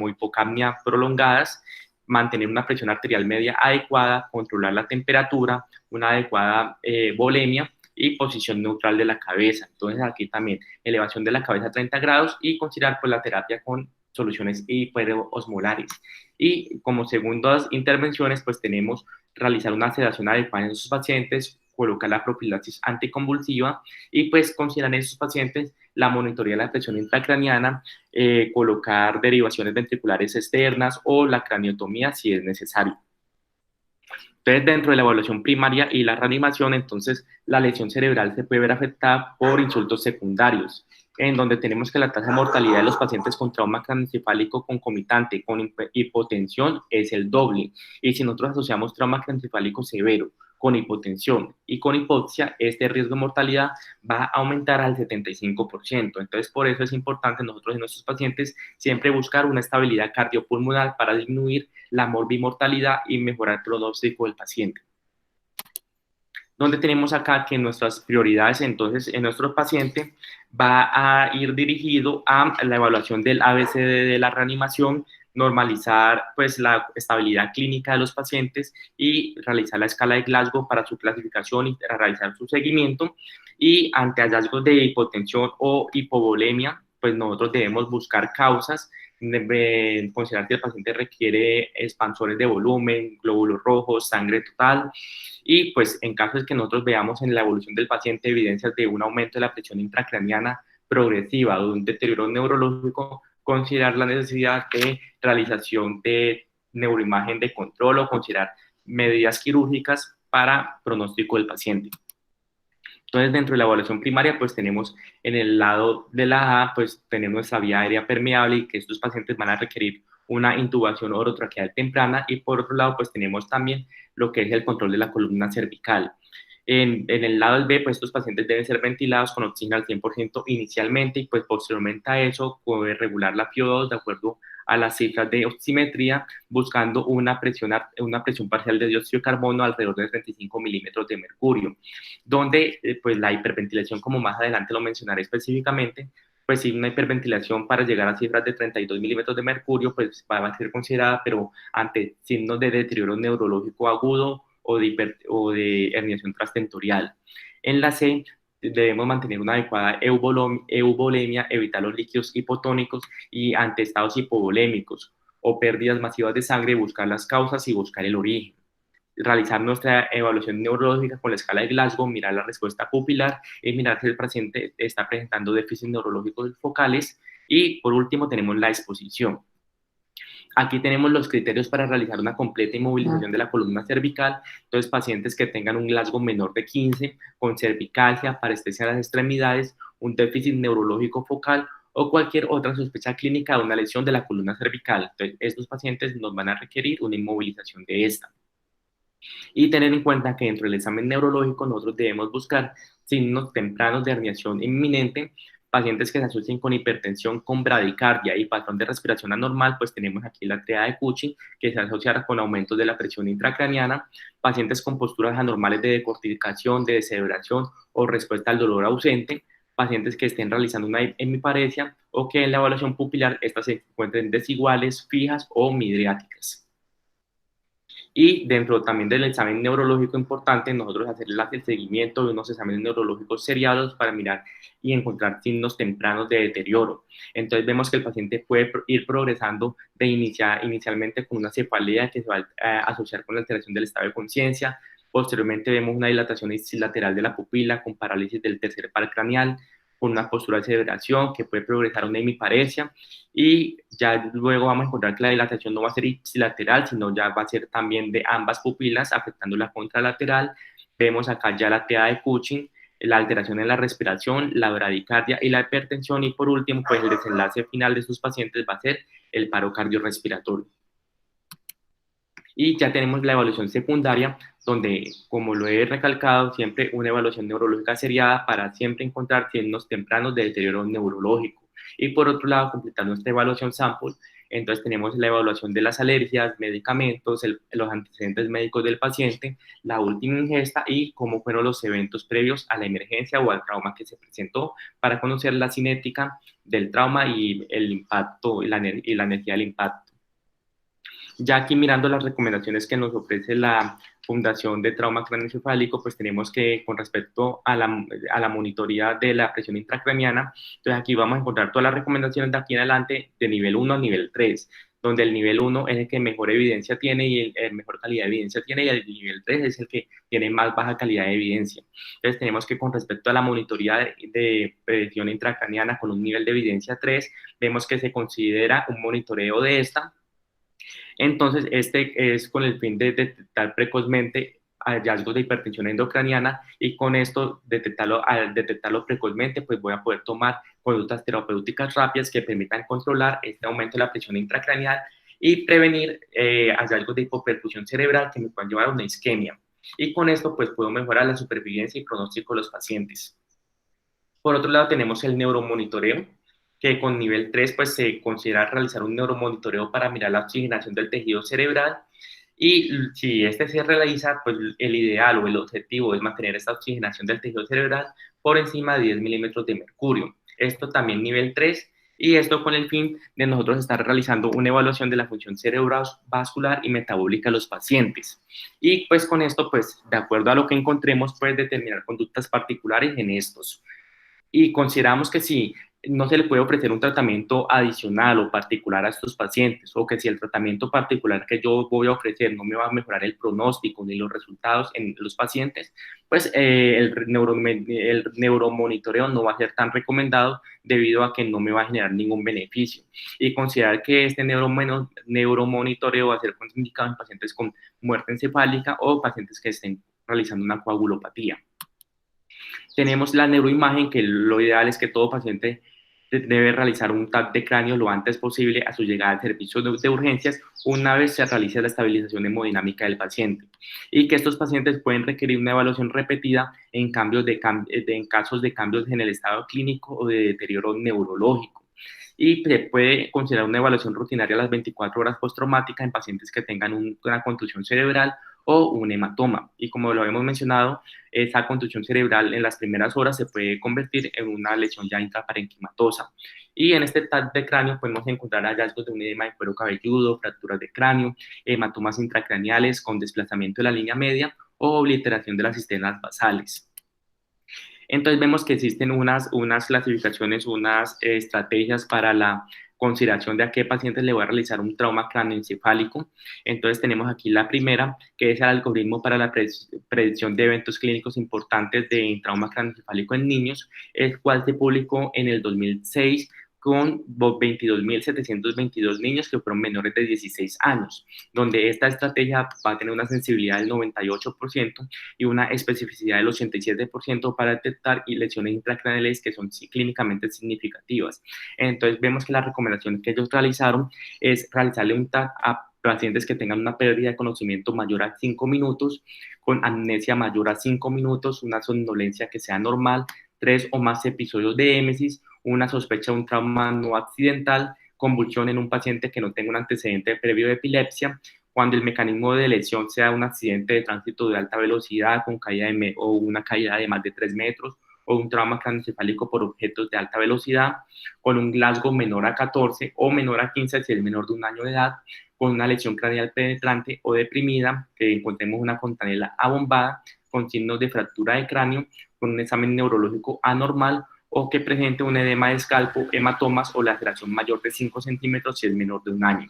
hipocapnia prolongadas, mantener una presión arterial media adecuada, controlar la temperatura, una adecuada volemia y posición neutral de la cabeza. Entonces aquí también elevación de la cabeza a 30 grados y considerar pues la terapia con soluciones hiperosmolares. Y como segundas intervenciones pues tenemos realizar una sedación adecuada en esos pacientes, colocar la profilaxis anticonvulsiva y pues considerar en esos pacientes la monitoría de la presión intracraniana, colocar derivaciones ventriculares externas o la craniotomía si es necesario. Entonces, dentro de la evaluación primaria y la reanimación, entonces la lesión cerebral se puede ver afectada por insultos secundarios, en donde tenemos que la tasa de mortalidad de los pacientes con trauma craneoencefálico concomitante con hipotensión es el doble. Y si nosotros asociamos trauma craneoencefálico severo con hipotensión y con hipoxia, este riesgo de mortalidad va a aumentar al 75%. Entonces, por eso es importante nosotros en nuestros pacientes siempre buscar una estabilidad cardiopulmonar para disminuir la morbimortalidad y mejorar el pronóstico del paciente. Donde tenemos acá que nuestras prioridades, entonces, en nuestro paciente va a ir dirigido a la evaluación del ABCD de la reanimación, normalizar pues la estabilidad clínica de los pacientes y realizar la escala de Glasgow para su clasificación y realizar su seguimiento. Y ante hallazgos de hipotensión o hipovolemia, pues nosotros debemos buscar causas, considerar que el paciente requiere expansores de volumen, glóbulos rojos, sangre total, y pues en caso de que nosotros veamos en la evolución del paciente evidencias de un aumento de la presión intracraniana progresiva o de un deterioro neurológico, considerar la necesidad de realización de neuroimagen de control o considerar medidas quirúrgicas para pronóstico del paciente. Entonces, dentro de la evaluación primaria, pues tenemos en el lado de la A, pues tenemos nuestra vía aérea permeable y que estos pacientes van a requerir una intubación orotraqueal temprana, y por otro lado, pues tenemos también lo que es el control de la columna cervical. En el lado del B, pues estos pacientes deben ser ventilados con oxígeno al 100% inicialmente, y pues posteriormente a eso poder regular la PO2 de acuerdo a las cifras de oximetría, buscando una presión parcial de dióxido de carbono alrededor de 35 milímetros de mercurio, donde pues la hiperventilación, como más adelante lo mencionaré específicamente, pues sí, una hiperventilación para llegar a cifras de 32 milímetros de mercurio, pues va a ser considerada, pero ante signos de deterioro neurológico agudo o de herniación transtentorial. En la C, debemos mantener una adecuada eubolemia, evitar los líquidos hipotónicos, y ante estados hipovolémicos o pérdidas masivas de sangre, buscar las causas y buscar el origen. Realizar nuestra evaluación neurológica con la escala de Glasgow, mirar la respuesta pupilar y mirar si el paciente está presentando déficits neurológicos focales. Y por último tenemos la exposición. Aquí tenemos los criterios para realizar una completa inmovilización de la columna cervical. Entonces, pacientes que tengan un Glasgow menor de 15, con cervicalgia, parestesia en las extremidades, un déficit neurológico focal o cualquier otra sospecha clínica de una lesión de la columna cervical. Entonces, estos pacientes nos van a requerir una inmovilización de esta. Y tener en cuenta que dentro del examen neurológico nosotros debemos buscar signos tempranos de herniación inminente. Pacientes que se asocien con hipertensión, con bradicardia y patrón de respiración anormal, pues tenemos aquí la triada de Cushing, que se asocia con aumentos de la presión intracraniana. Pacientes con posturas anormales de decorticación, de descerebración o respuesta al dolor ausente. Pacientes que estén realizando una hemiparesia o que en la evaluación pupilar estas se encuentren desiguales, fijas o midriáticas. Y dentro también del examen neurológico importante, nosotros hacer el seguimiento de unos exámenes neurológicos seriados para mirar y encontrar signos tempranos de deterioro. Entonces vemos que el paciente puede ir progresando inicialmente con una cefalea que se va a asociar con la alteración del estado de conciencia. Posteriormente vemos una dilatación ipsilateral de la pupila con parálisis del tercer par craneal, con una postura de celebración que puede progresar a una hemiparesia, y ya luego vamos a encontrar que la dilatación no va a ser ipsilateral, sino ya va a ser también de ambas pupilas, afectando la contralateral. Vemos acá ya la TEA de Cushing, la alteración en la respiración, la bradicardia y la hipertensión, y por último, pues el desenlace final de sus pacientes va a ser el paro cardiorrespiratorio. Y ya tenemos la evaluación secundaria, donde, como lo he recalcado, siempre una evaluación neurológica seriada para siempre encontrar signos tempranos de deterioro neurológico. Y por otro lado, completar nuestra evaluación sample. Entonces tenemos la evaluación de las alergias, medicamentos, los antecedentes médicos del paciente, la última ingesta y cómo fueron los eventos previos a la emergencia o al trauma que se presentó, para conocer la cinética del trauma y el impacto y la energía del impacto. Ya aquí mirando las recomendaciones que nos ofrece la Fundación de Trauma Craneoencefálico, pues tenemos que, con respecto a la monitoría de la presión intracraniana, entonces aquí vamos a encontrar todas las recomendaciones de aquí en adelante de nivel 1 a nivel 3, donde el nivel 1 es el que mejor evidencia tiene y el mejor calidad de evidencia tiene, y el nivel 3 es el que tiene más baja calidad de evidencia. Entonces tenemos que, con respecto a la monitoría de presión intracraniana con un nivel de evidencia 3, vemos que se considera un monitoreo de esta. Entonces, este es con el fin de detectar precozmente hallazgos de hipertensión endocraniana, y con esto al detectarlo precozmente, pues voy a poder tomar conductas terapéuticas rápidas que permitan controlar este aumento de la presión intracraneal y prevenir hallazgos de hipoperfusión cerebral que me puedan llevar a una isquemia. Y con esto, pues puedo mejorar la supervivencia y pronóstico de los pacientes. Por otro lado, tenemos el neuromonitoreo, que con nivel 3 pues se considera realizar un neuromonitoreo para mirar la oxigenación del tejido cerebral, y si este se realiza, pues el ideal o el objetivo es mantener esta oxigenación del tejido cerebral por encima de 10 milímetros de mercurio. Esto también nivel 3, y esto con el fin de nosotros estar realizando una evaluación de la función cerebrovascular y metabólica de los pacientes. Y pues con esto, pues de acuerdo a lo que encontremos, pues determinar conductas particulares en estos. Y consideramos que si no se le puede ofrecer un tratamiento adicional o particular a estos pacientes, o que si el tratamiento particular que yo voy a ofrecer no me va a mejorar el pronóstico ni los resultados en los pacientes, pues el neuromonitoreo no va a ser tan recomendado, debido a que no me va a generar ningún beneficio. Y considerar que este neuromonitoreo va a ser indicado en pacientes con muerte encefálica o pacientes que estén realizando una coagulopatía. Tenemos la neuroimagen, que lo ideal es que todo paciente debe realizar un TAC de cráneo lo antes posible a su llegada al servicio de urgencias una vez se realice la estabilización hemodinámica del paciente, y que estos pacientes pueden requerir una evaluación repetida en, en casos de cambios en el estado clínico o de deterioro neurológico. Y se puede considerar una evaluación rutinaria a las 24 horas postraumática en pacientes que tengan una contusión cerebral o un hematoma. Y como lo hemos mencionado, esa contusión cerebral en las primeras horas se puede convertir en una lesión ya intraparenquimatosa. Y en este TAC de cráneo podemos encontrar hallazgos de un edema de cuero cabelludo, fracturas de cráneo, hematomas intracraneales con desplazamiento de la línea media o obliteración de las cisternas basales. Entonces vemos que existen unas clasificaciones, unas estrategias para la consideración de a qué pacientes le voy a realizar un trauma cráneoencefálico. Entonces tenemos aquí la primera, que es el algoritmo para la predicción de eventos clínicos importantes de trauma cráneoencefálico en niños, el cual se publicó en el 2006 con 22.722 niños que fueron menores de 16 años, donde esta estrategia va a tener una sensibilidad del 98% y una especificidad del 87% para detectar lesiones intracraneales que son clínicamente significativas. Entonces vemos que la recomendación que ellos realizaron es realizarle un TAC a pacientes que tengan una pérdida de conocimiento mayor a 5 minutos, con amnesia mayor a 5 minutos, una somnolencia que sea normal, 3 o más episodios de émesis, una sospecha de un trauma no accidental, convulsión en un paciente que no tenga un antecedente previo de epilepsia, cuando el mecanismo de lesión sea un accidente de tránsito de alta velocidad con caída o una caída de más de 3 metros, o un trauma craneoencefálico por objetos de alta velocidad, con un Glasgow menor a 14 o menor a 15 si es menor de un año de edad, con una lesión craneal penetrante o deprimida, que encontremos una fontanela abombada, con signos de fractura de cráneo, con un examen neurológico anormal, o que presente un edema de escalpo, hematomas o laceración mayor de 5 centímetros si es menor de un año.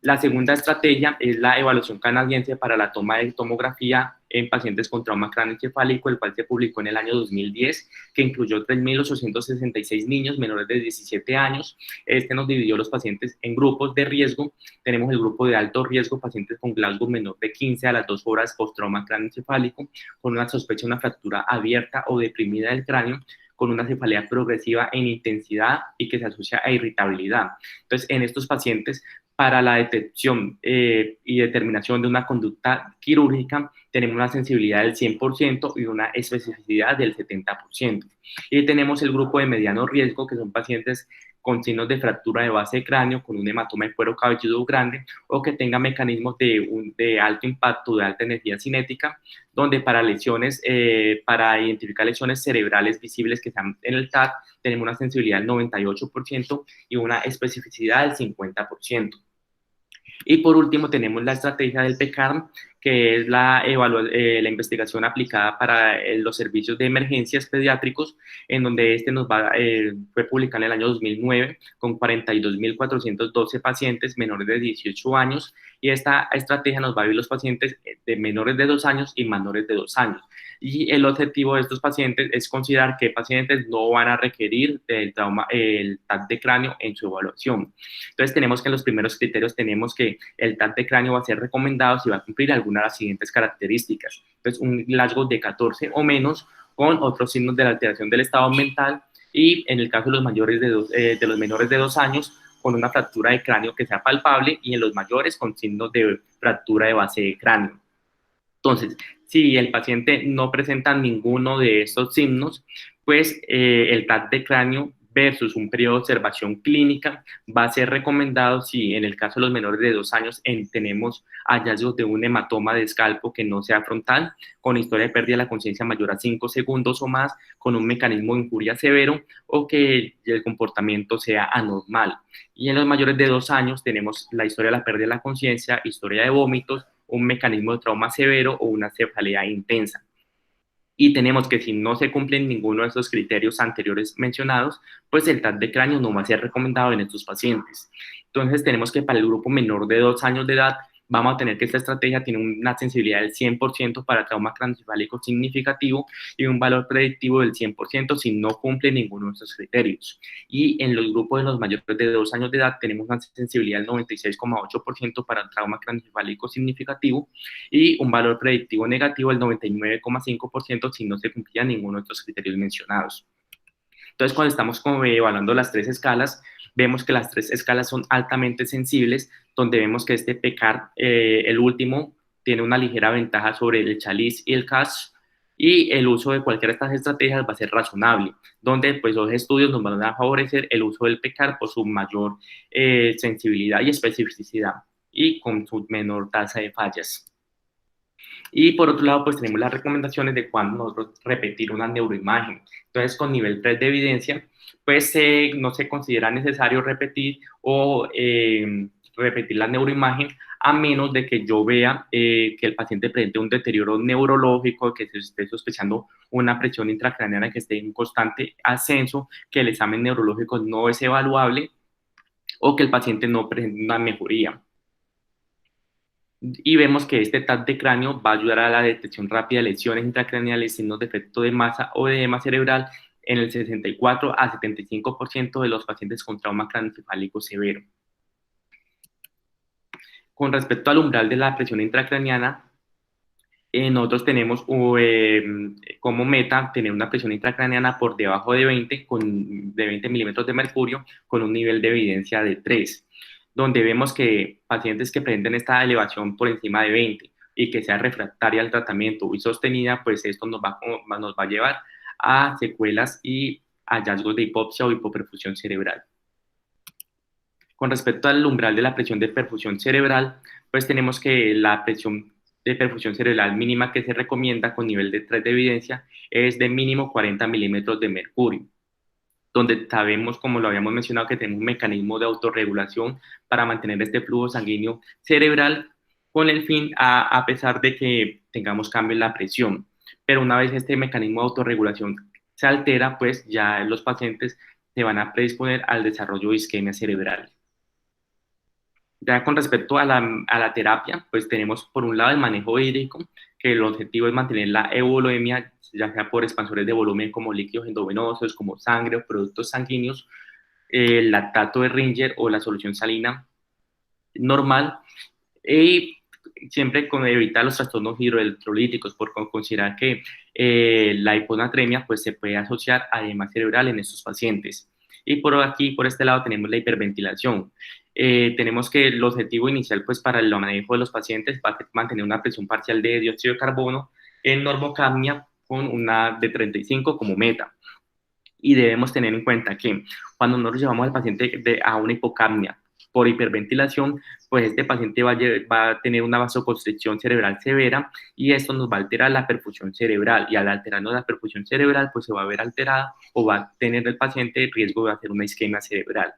La segunda estrategia es la evaluación canadiense para la toma de tomografía en pacientes con trauma craneoencefálico, el cual se publicó en el año 2010, que incluyó 3.866 niños menores de 17 años. Este nos dividió los pacientes en grupos de riesgo. Tenemos el grupo de alto riesgo, pacientes con Glasgow menor de 15 a las 2 horas post-trauma craneoencefálico, con una sospecha de una fractura abierta o deprimida del cráneo, con una cefalea progresiva en intensidad y que se asocia a irritabilidad. Entonces, en estos pacientes, para la detección y determinación de una conducta quirúrgica, tenemos una sensibilidad del 100% y una especificidad del 70%. Y tenemos el grupo de mediano riesgo, que son pacientes con signos de fractura de base de cráneo, con un hematoma de cuero cabelludo grande, o que tenga mecanismos de alto impacto, de alta energía cinética, donde para lesiones, para identificar lesiones cerebrales visibles que están en el TAC, tenemos una sensibilidad del 98% y una especificidad del 50%. Y por último tenemos la estrategia del PECARM, que es la investigación aplicada para los servicios de emergencias pediátricos, en donde fue publicado en el año 2009 con 42.412 pacientes menores de 18 años, y esta estrategia nos va a ver los pacientes de menores de 2 años y menores de 2 años. Y el objetivo de estos pacientes es considerar qué pacientes no van a requerir el TAC de cráneo en su evaluación. Entonces tenemos que en los primeros criterios tenemos que el TAC de cráneo va a ser recomendado si va a cumplir alguna de las siguientes características. Entonces, un Glasgow de 14 o menos, con otros signos de la alteración del estado mental, y en el caso de los menores de 2 años, con una fractura de cráneo que sea palpable, y en los mayores con signos de fractura de base de cráneo. Entonces, si el paciente no presenta ninguno de estos signos, pues el TAC de cráneo versus un periodo de observación clínica va a ser recomendado si en el caso de los menores de 2 años tenemos hallazgos de un hematoma de escalpo que no sea frontal, con historia de pérdida de la conciencia mayor a 5 segundos o más, con un mecanismo de injuria severo, o que el comportamiento sea anormal. Y en los mayores de 2 años tenemos la historia de la pérdida de la conciencia, historia de vómitos, un mecanismo de trauma severo o una cefalea intensa. Y tenemos que si no se cumplen ninguno de esos criterios anteriores mencionados, pues el TAC de cráneo no va a ser recomendado en estos pacientes. Entonces tenemos que para el grupo menor de 2 años de edad vamos a tener que esta estrategia tiene una sensibilidad del 100% para trauma craneoencefálico significativo y un valor predictivo del 100% si no cumple ninguno de estos criterios. Y en los grupos de los mayores de 2 años de edad tenemos una sensibilidad del 96,8% para el trauma craneoencefálico significativo y un valor predictivo negativo del 99,5% si no se cumplía ninguno de estos criterios mencionados. Entonces, cuando estamos evaluando las 3 escalas, vemos que las 3 escalas son altamente sensibles, donde vemos que este PECAR, el último, tiene una ligera ventaja sobre el Chalice y el CAS, y el uso de cualquiera de estas estrategias va a ser razonable, donde pues los estudios nos van a favorecer el uso del PECAR por su mayor sensibilidad y especificidad y con su menor tasa de fallas. Y por otro lado, pues tenemos las recomendaciones de cuándo nosotros repetir una neuroimagen. Entonces, con nivel 3 de evidencia, pues no se considera necesario repetir o repetir la neuroimagen a menos de que yo vea que el paciente presente un deterioro neurológico, que se esté sospechando una presión intracraneana que esté en constante ascenso, que el examen neurológico no es evaluable o que el paciente no presente una mejoría. Y vemos que este TAC de cráneo va a ayudar a la detección rápida de lesiones intracraneales, signos de efecto de masa o de edema cerebral en el 64 a 75% de los pacientes con trauma craneoencefálico severo. Con respecto al umbral de la presión intracraneana, nosotros tenemos como meta tener una presión intracraneana por debajo de 20, de 20 milímetros de mercurio, con un nivel de evidencia de 3, donde vemos que pacientes que presenten esta elevación por encima de 20 y que sea refractaria al tratamiento y sostenida, pues esto nos va a llevar a secuelas y hallazgos de hipopsia o hipoperfusión cerebral. Con respecto al umbral de la presión de perfusión cerebral, pues tenemos que la presión de perfusión cerebral mínima que se recomienda con nivel de 3 de evidencia es de mínimo 40 milímetros de mercurio, donde sabemos, como lo habíamos mencionado, que tenemos un mecanismo de autorregulación para mantener este flujo sanguíneo cerebral con el fin, a pesar de que tengamos cambio en la presión. Pero una vez este mecanismo de autorregulación se altera, pues ya los pacientes se van a predisponer al desarrollo de isquemia cerebral. Ya con respecto a la terapia, pues tenemos por un lado el manejo hídrico, que el objetivo es mantener la euvolemia, ya sea por expansores de volumen como líquidos endovenosos, como sangre o productos sanguíneos, el lactato de Ringer o la solución salina normal, y siempre con evitar los trastornos hidroelectrolíticos, por considerar que la hiponatremia pues, se puede asociar a edema cerebral en estos pacientes. Y por aquí, por este lado, tenemos la hiperventilación. Tenemos que el objetivo inicial pues, para el manejo de los pacientes va a ser mantener una presión parcial de dióxido de carbono en normocapnia con una de 35 como meta. Y debemos tener en cuenta que cuando nosotros llevamos al paciente a una hipocapnia por hiperventilación, pues este paciente va a tener una vasoconstricción cerebral severa y esto nos va a alterar la perfusión cerebral, y al alterarnos la perfusión cerebral pues se va a ver alterada o va a tener el paciente riesgo de hacer una isquemia cerebral.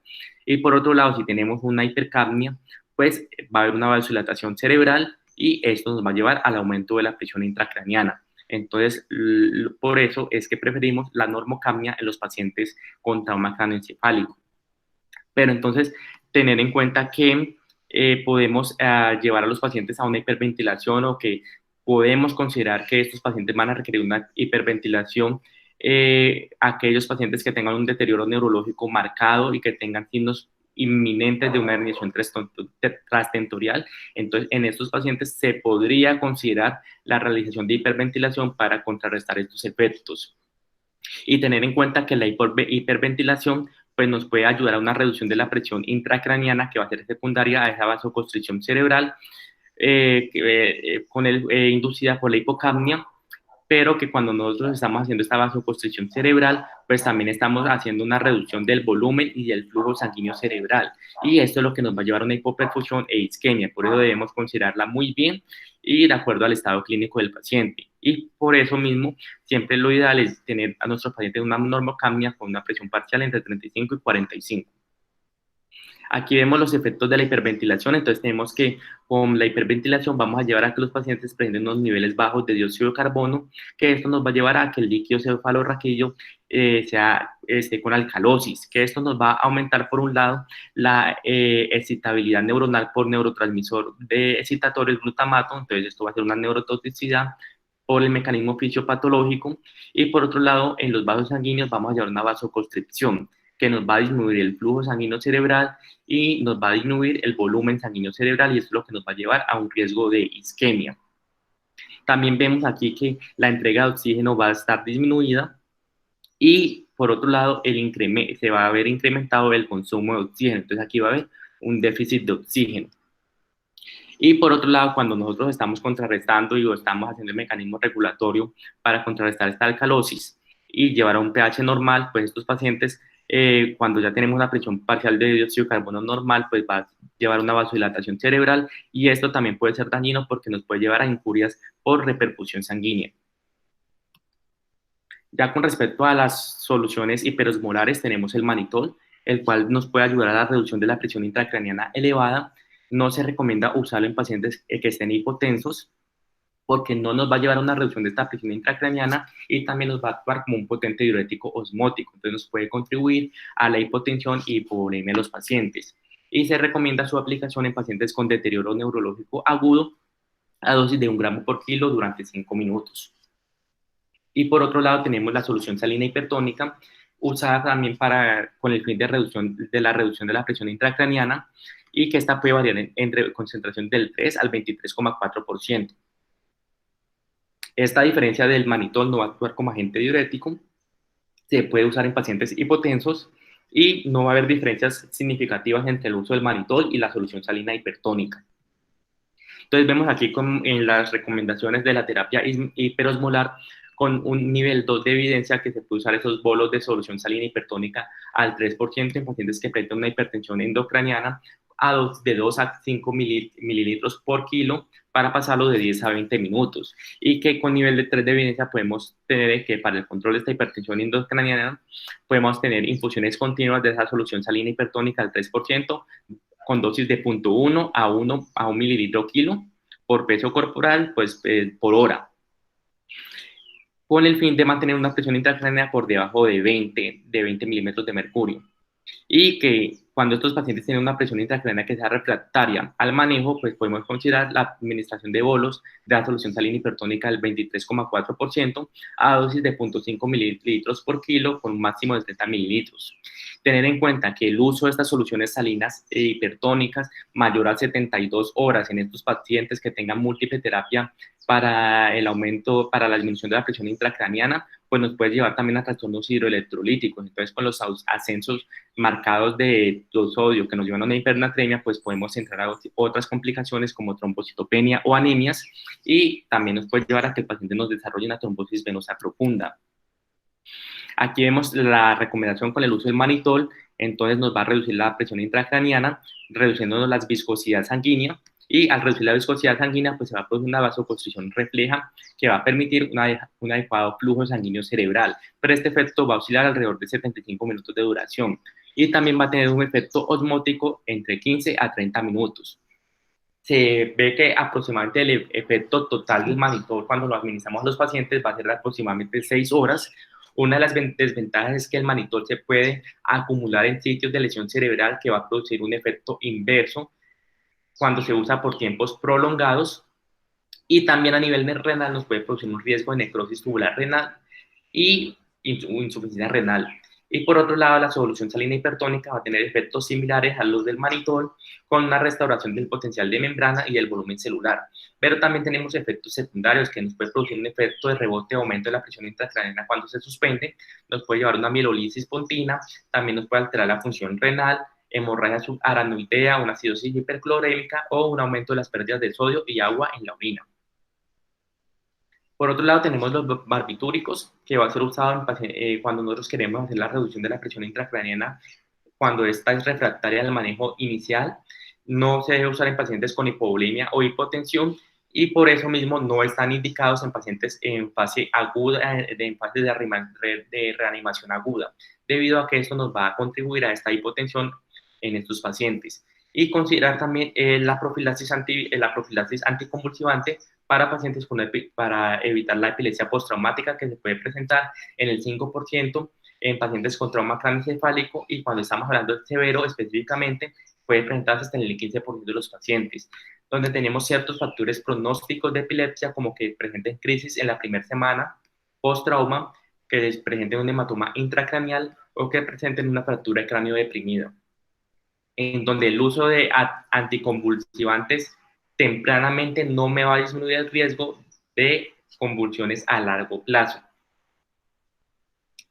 Y por otro lado, si tenemos una hipercapnia, pues va a haber una vasodilatación cerebral y esto nos va a llevar al aumento de la presión intracraneana. Entonces, por eso es que preferimos la normocapnia en los pacientes con trauma craneoencefálico. Pero entonces, tener en cuenta que podemos llevar a los pacientes a una hiperventilación o que podemos considerar que estos pacientes van a requerir una hiperventilación, aquellos pacientes que tengan un deterioro neurológico marcado y que tengan signos inminentes de una herniación transtentorial. Entonces, en estos pacientes se podría considerar la realización de hiperventilación para contrarrestar estos efectos. Y tener en cuenta que la hiperventilación pues nos puede ayudar a una reducción de la presión intracraneana que va a ser secundaria a esa vasoconstricción cerebral inducida por la hipocapnia, pero que cuando nosotros estamos haciendo esta vasoconstricción cerebral, pues también estamos haciendo una reducción del volumen y del flujo sanguíneo cerebral. Y esto es lo que nos va a llevar a una hipoperfusión e isquemia. Por eso debemos considerarla muy bien y de acuerdo al estado clínico del paciente. Y por eso mismo, siempre lo ideal es tener a nuestros pacientes una normocapnia con una presión parcial entre 35 y 45. Aquí vemos los efectos de la hiperventilación, entonces tenemos que con la hiperventilación vamos a llevar a que los pacientes presenten unos niveles bajos de dióxido de carbono, que esto nos va a llevar a que el líquido cefalorraquídeo esté con alcalosis, que esto nos va a aumentar, por un lado, la excitabilidad neuronal por neurotransmisor de excitatorio, el glutamato. Entonces esto va a ser una neurotoxicidad por el mecanismo fisiopatológico, y por otro lado, en los vasos sanguíneos vamos a llevar una vasoconstricción, que nos va a disminuir el flujo sanguíneo cerebral y nos va a disminuir el volumen sanguíneo cerebral, y esto es lo que nos va a llevar a un riesgo de isquemia. También vemos aquí que la entrega de oxígeno va a estar disminuida, y por otro lado se va a ver incrementado el consumo de oxígeno. Entonces aquí va a haber un déficit de oxígeno. Y por otro lado, cuando nosotros estamos contrarrestando y estamos haciendo el mecanismo regulatorio para contrarrestar esta alcalosis y llevar a un pH normal, pues estos pacientes, cuando ya tenemos una presión parcial de dióxido de carbono normal, pues va a llevar una vasodilatación cerebral, y esto también puede ser dañino porque nos puede llevar a injurias por repercusión sanguínea. Ya con respecto a las soluciones hiperosmolares, tenemos el manitol, el cual nos puede ayudar a la reducción de la presión intracraneana elevada. No se recomienda usarlo en pacientes que estén hipotensos, porque no nos va a llevar a una reducción de esta presión intracraneana, y también nos va a actuar como un potente diurético osmótico. Entonces nos puede contribuir a la hipotensión y hipovolemia en los pacientes. Y se recomienda su aplicación en pacientes con deterioro neurológico agudo a dosis de 1 gramo por kilo durante 5 minutos. Y por otro lado tenemos la solución salina hipertónica, usada también con el fin de la reducción de la presión intracraneana, y que esta puede variar entre concentración del 3 al 23,4%. Esta diferencia del manitol no va a actuar como agente diurético, se puede usar en pacientes hipotensos, y no va a haber diferencias significativas entre el uso del manitol y la solución salina hipertónica. Entonces vemos aquí en las recomendaciones de la terapia hiperosmolar, con un nivel 2 de evidencia, que se puede usar esos bolos de solución salina hipertónica al 3% en pacientes que presentan una hipertensión endocraniana, de 2 a 5 mililitros por kilo, para pasarlo de 10 a 20 minutos. Y que con nivel de 3 de evidencia podemos tener que para el control de esta hipertensión endocraniana podemos tener infusiones continuas de esa solución salina hipertónica al 3%, con dosis de 0,1 a 1 mililitro kilo por peso corporal, pues por hora, con el fin de mantener una presión intracránea por debajo de 20 milímetros de mercurio. Y que cuando estos pacientes tienen una presión intracránea que sea refractaria al manejo, pues podemos considerar la administración de bolos de la solución salina hipertónica del 23,4% a dosis de 0,5 mililitros por kilo, con un máximo de 30 mililitros. Tener en cuenta que el uso de estas soluciones salinas hipertónicas mayor a 72 horas en estos pacientes que tengan múltiple terapia para la disminución de la presión intracraneana, pues nos puede llevar también a trastornos hidroelectrolíticos. Entonces, con los ascensos marcados de sodio que nos llevan a una hipernatremia, pues podemos entrar a otras complicaciones como trombocitopenia o anemias, y también nos puede llevar a que el paciente nos desarrolle una trombosis venosa profunda. Aquí vemos la recomendación con el uso del manitol. Entonces nos va a reducir la presión intracraneana, reduciendo la viscosidad sanguínea, y al reducir la viscosidad sanguínea, pues se va a producir una vasoconstricción refleja que va a permitir un adecuado flujo sanguíneo cerebral, pero este efecto va a oscilar alrededor de 75 minutos de duración, y también va a tener un efecto osmótico entre 15 a 30 minutos. Se ve que aproximadamente el efecto total del manitol cuando lo administramos a los pacientes va a ser de aproximadamente 6 horas. Una de las desventajas es que el manitol se puede acumular en sitios de lesión cerebral, que va a producir un efecto inverso cuando se usa por tiempos prolongados, y también a nivel renal nos puede producir un riesgo de necrosis tubular renal y insuficiencia renal. Y por otro lado, la solución salina hipertónica va a tener efectos similares a los del manitol, con una restauración del potencial de membrana y del volumen celular. Pero también tenemos efectos secundarios, que nos puede producir un efecto de rebote o aumento de la presión intracraneana cuando se suspende, nos puede llevar a una mielolisis pontina, también nos puede alterar la función renal, hemorragia subarachnoidea, una acidosis hiperclorémica o un aumento de las pérdidas de sodio y agua en la orina. Por otro lado, tenemos los barbitúricos, que va a ser usado cuando nosotros queremos hacer la reducción de la presión intracraneana cuando esta es refractaria al manejo inicial. No se debe usar en pacientes con hipovolemia o hipotensión, y por eso mismo no están indicados en pacientes en fase aguda, en fase de reanimación aguda, debido a que esto nos va a contribuir a esta hipotensión en estos pacientes. Y considerar también la profilaxis anticonvulsivante para pacientes para evitar la epilepsia postraumática, que se puede presentar en el 5% en pacientes con trauma craneoencefálico, y cuando estamos hablando de severo específicamente, puede presentarse hasta en el 15% de los pacientes, donde tenemos ciertos factores pronósticos de epilepsia, como que presenten crisis en la primera semana post-trauma, que presenten un hematoma intracraneal o que presenten una fractura de cráneo deprimida, en donde el uso de anticonvulsivantes tempranamente no me va a disminuir el riesgo de convulsiones a largo plazo.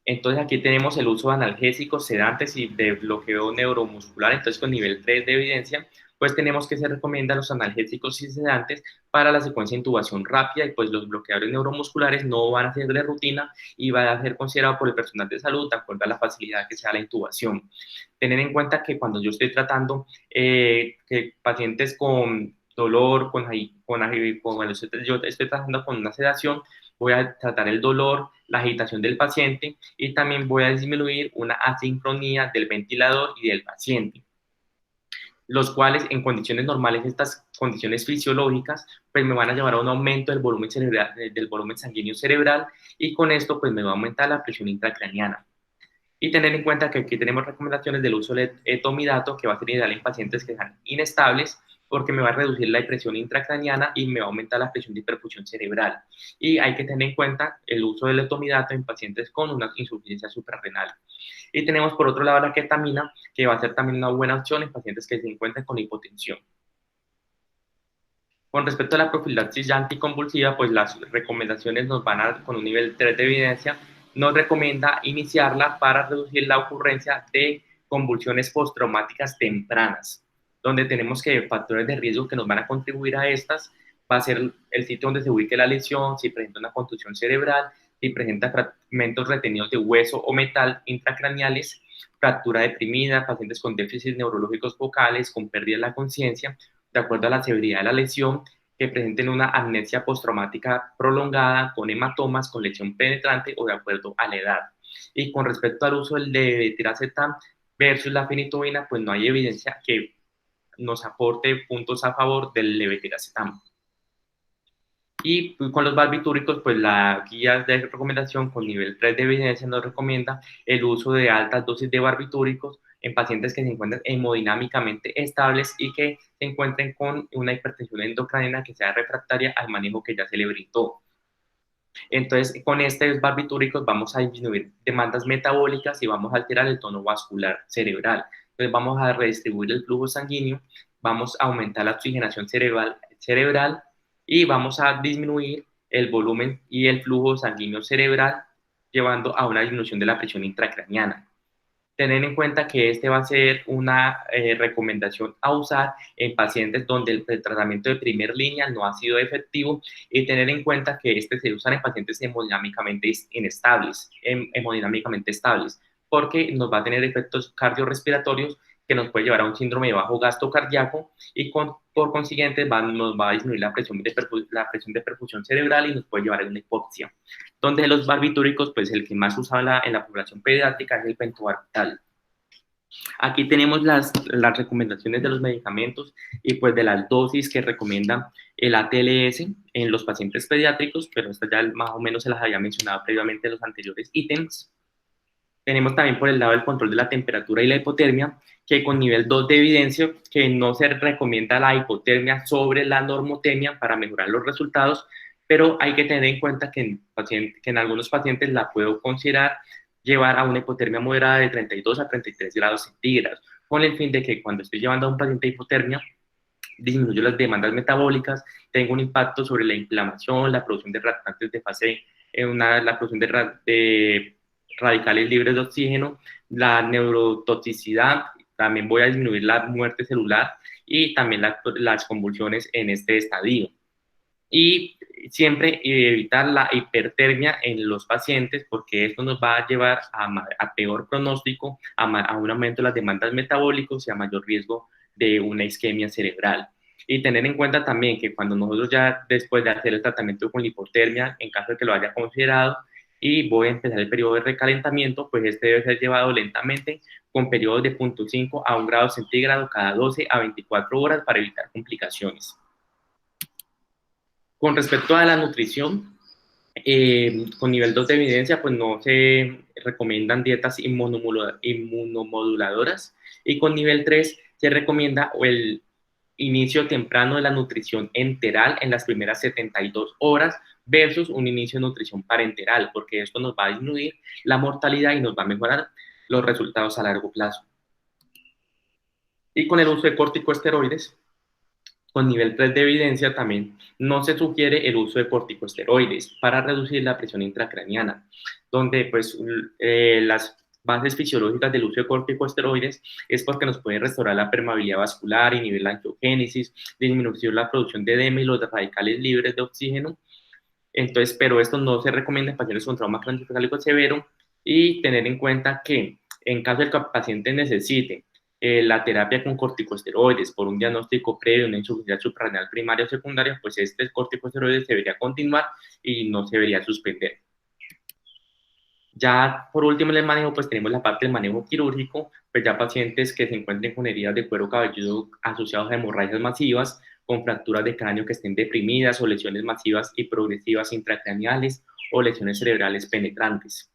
Entonces aquí tenemos el uso de analgésicos, sedantes y de bloqueo neuromuscular. Entonces con nivel 3 de evidencia, pues tenemos que se recomiendan los analgésicos y sedantes para la secuencia de intubación rápida, y pues los bloqueadores neuromusculares no van a ser de rutina y van a ser considerados por el personal de salud de acuerdo a la facilidad que sea la intubación. Tener en cuenta que cuando yo estoy tratando que pacientes con dolor, yo estoy tratando con una sedación, voy a tratar el dolor, la agitación del paciente, y también voy a disminuir una asincronía del ventilador y del paciente, los cuales en condiciones normales, estas condiciones fisiológicas, pues me van a llevar a un aumento del volumen cerebral, del volumen sanguíneo cerebral, y con esto pues me va a aumentar la presión intracraneana. Y tener en cuenta que aquí tenemos recomendaciones del uso de etomidato, que va a ser ideal en pacientes que sean inestables, porque me va a reducir la presión intracraniana y me va a aumentar la presión de hiperfusión cerebral. Y hay que tener en cuenta el uso del etomidato en pacientes con una insuficiencia suprarrenal. Y tenemos por otro lado la ketamina, que va a ser también una buena opción en pacientes que se encuentran con hipotensión. Con respecto a la profilaxis ya anticonvulsiva, pues las recomendaciones nos van a, con un nivel 3 de evidencia, nos recomienda iniciarla para reducir la ocurrencia de convulsiones postraumáticas tempranas, donde tenemos que factores de riesgo que nos van a contribuir a estas, va a ser el sitio donde se ubique la lesión, si presenta una contusión cerebral, si presenta fragmentos retenidos de hueso o metal intracraneales, fractura deprimida, pacientes con déficits neurológicos focales, con pérdida de la conciencia, de acuerdo a la severidad de la lesión, que presenten una amnesia postraumática prolongada, con hematomas, con lesión penetrante o de acuerdo a la edad. Y con respecto al uso del tiracetam versus la fenitoína, pues no hay evidencia que nos aporte puntos a favor del levetiracetam. Y con los barbitúricos, pues la guía de recomendación con nivel 3 de evidencia nos recomienda el uso de altas dosis de barbitúricos en pacientes que se encuentran hemodinámicamente estables y que se encuentren con una hipertensión endocrinal que sea refractaria al manejo que ya se le brindó. Entonces, con estos barbitúricos vamos a disminuir demandas metabólicas y vamos a alterar el tono vascular cerebral. Entonces, vamos a redistribuir el flujo sanguíneo, vamos a aumentar la oxigenación cerebral, y vamos a disminuir el volumen y el flujo sanguíneo cerebral, llevando a una disminución de la presión intracraneana. Tener en cuenta que este va a ser una recomendación a usar en pacientes donde el tratamiento de primer línea no ha sido efectivo, y tener en cuenta que este se usa en pacientes hemodinámicamente estables, porque nos va a tener efectos cardiorrespiratorios que nos puede llevar a un síndrome de bajo gasto cardíaco, y por consiguiente nos va a disminuir la presión de perfusión cerebral y nos puede llevar a una hipoxia. Donde los barbitúricos, pues el que más se usa en la población pediátrica es el pentobarbital. Aquí tenemos las recomendaciones de los medicamentos y pues de las dosis que recomienda el ATLS en los pacientes pediátricos, pero estas ya más o menos se las había mencionado previamente en los anteriores ítems. Tenemos también por el lado del control de la temperatura y la hipotermia, que con nivel 2 de evidencia, que no se recomienda la hipotermia sobre la normotemia para mejorar los resultados, pero hay que tener en cuenta que en algunos pacientes la puedo considerar llevar a una hipotermia moderada de 32 a 33 grados centígrados, con el fin de que cuando estoy llevando a un paciente a hipotermia, disminuyo las demandas metabólicas, tengo un impacto sobre la inflamación, la producción de reactantes de fase, la producción de radicales libres de oxígeno, la neurotoxicidad, también voy a disminuir la muerte celular y también las convulsiones en este estadio. Y siempre evitar la hipertermia en los pacientes, porque esto nos va a llevar a peor pronóstico, a un aumento de las demandas metabólicas y a mayor riesgo de una isquemia cerebral. Y tener en cuenta también que cuando nosotros ya después de hacer el tratamiento con la hipotermia, en caso de que lo haya considerado, y voy a empezar el periodo de recalentamiento, pues este debe ser llevado lentamente con periodos de 0.5 a 1 grado centígrado cada 12 a 24 horas para evitar complicaciones. Con respecto a la nutrición, Con nivel 2 de evidencia, pues no se recomiendan dietas inmunomoduladoras, y con nivel 3 se recomienda el inicio temprano de la nutrición enteral en las primeras 72 horas versus un inicio de nutrición parenteral, porque esto nos va a disminuir la mortalidad y nos va a mejorar los resultados a largo plazo. Y con el uso de corticosteroides, con nivel 3 de evidencia también no se sugiere el uso de corticosteroides para reducir la presión intracraneana, donde pues las bases fisiológicas del uso de corticosteroides es porque nos puede restaurar la permeabilidad vascular, inhibir la angiogénesis, disminuir la producción de edema y los radicales libres de oxígeno. Entonces, pero esto no se recomienda en pacientes con trauma craneoencefálico severo, y tener en cuenta que en caso de que el paciente necesite la terapia con corticosteroides por un diagnóstico previo, una insuficiencia suprarrenal primaria o secundaria, pues este corticosteroides debería continuar y no se debería suspender. Ya por último en el manejo, pues tenemos la parte del manejo quirúrgico, pues ya pacientes que se encuentren con heridas de cuero cabelludo asociadas a hemorragias masivas, con fracturas de cráneo que estén deprimidas, o lesiones masivas y progresivas intracraneales, o lesiones cerebrales penetrantes.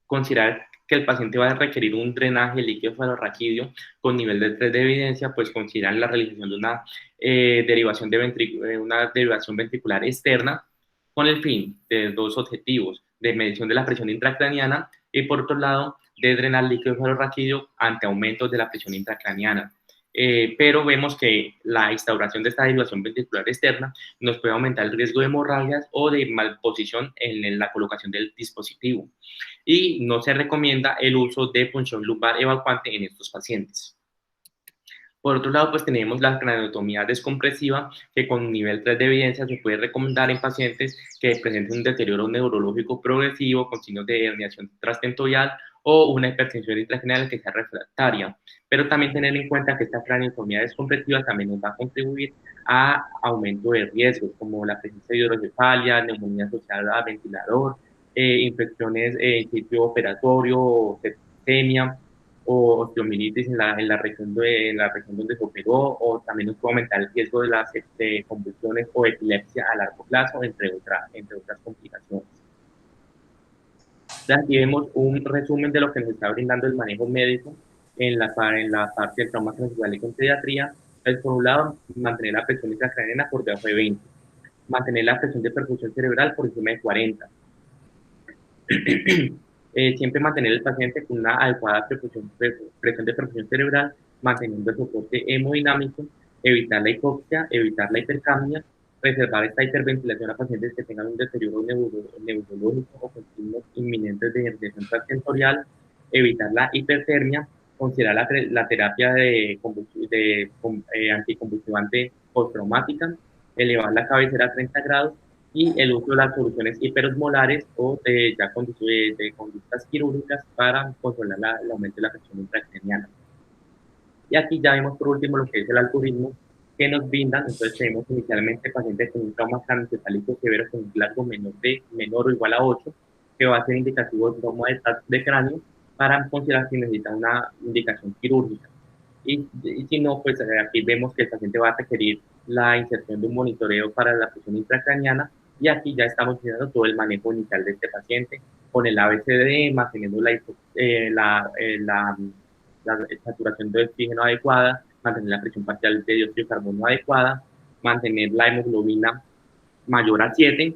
Considerar que el paciente va a requerir un drenaje líquido cefalorraquídeo con nivel de 3 de evidencia, pues consideran la realización de una derivación ventricular externa, con el fin de dos objetivos: de medición de la presión intracraniana, y por otro lado, de drenar líquido cefalorraquídeo ante aumentos de la presión intracraniana. Pero vemos que la instauración de esta derivación ventricular externa nos puede aumentar el riesgo de hemorragias o de malposición en la colocación del dispositivo, y no se recomienda el uso de punción lumbar evacuante en estos pacientes. Por otro lado, pues tenemos la craneotomía descompresiva, que con nivel 3 de evidencia se puede recomendar en pacientes que presenten un deterioro neurológico progresivo con signos de herniación transtentorial o una hipertensión intracraneal que sea refractaria. Pero también tener en cuenta que esta craneotomía descompresiva también nos va a contribuir a aumento de riesgos, como la presencia de hidrocefalia, neumonía asociada a ventilador, infecciones en sitio operatorio, septicemia, o osteomielitis en la región donde se operó, o también nos puede aumentar el riesgo de las convulsiones o epilepsia a largo plazo, entre otras complicaciones. Entonces, aquí vemos un resumen de lo que nos está brindando el manejo médico en la parte del trauma craneoencefálico en pediatría. Entonces, por un lado, mantener la presión intracraneana por debajo de 20, mantener la presión de perfusión cerebral por encima de 40. Siempre mantener el paciente con una adecuada presión de perfusión cerebral, manteniendo el soporte hemodinámico, evitar la hipoxia, evitar la hipercapnia, reservar esta hiperventilación a pacientes que tengan un deterioro neurológico o con signos inminentes de herniación transsensorial, evitar la hipertermia, considerar la terapia anticonvulsivante postraumática, elevar la cabecera a 30 grados, y el uso de las soluciones hiperosmolares o de conductas quirúrgicas para controlar el aumento de la presión intracraniana. Y aquí ya vemos por último lo que es el algoritmo que nos brindan. Entonces tenemos inicialmente pacientes con un trauma craneoencefálico severo con un Glasgow menor o igual a 8, que va a ser indicativo de trauma de cráneo, para considerar si necesita una indicación quirúrgica. Y si no, pues aquí vemos que el paciente va a requerir la inserción de un monitoreo para la presión intracraniana, y aquí ya estamos viendo todo el manejo inicial de este paciente con el ABCD, manteniendo la saturación de oxígeno adecuada, mantener la presión parcial de dióxido de carbono adecuada, mantener la hemoglobina mayor a 7,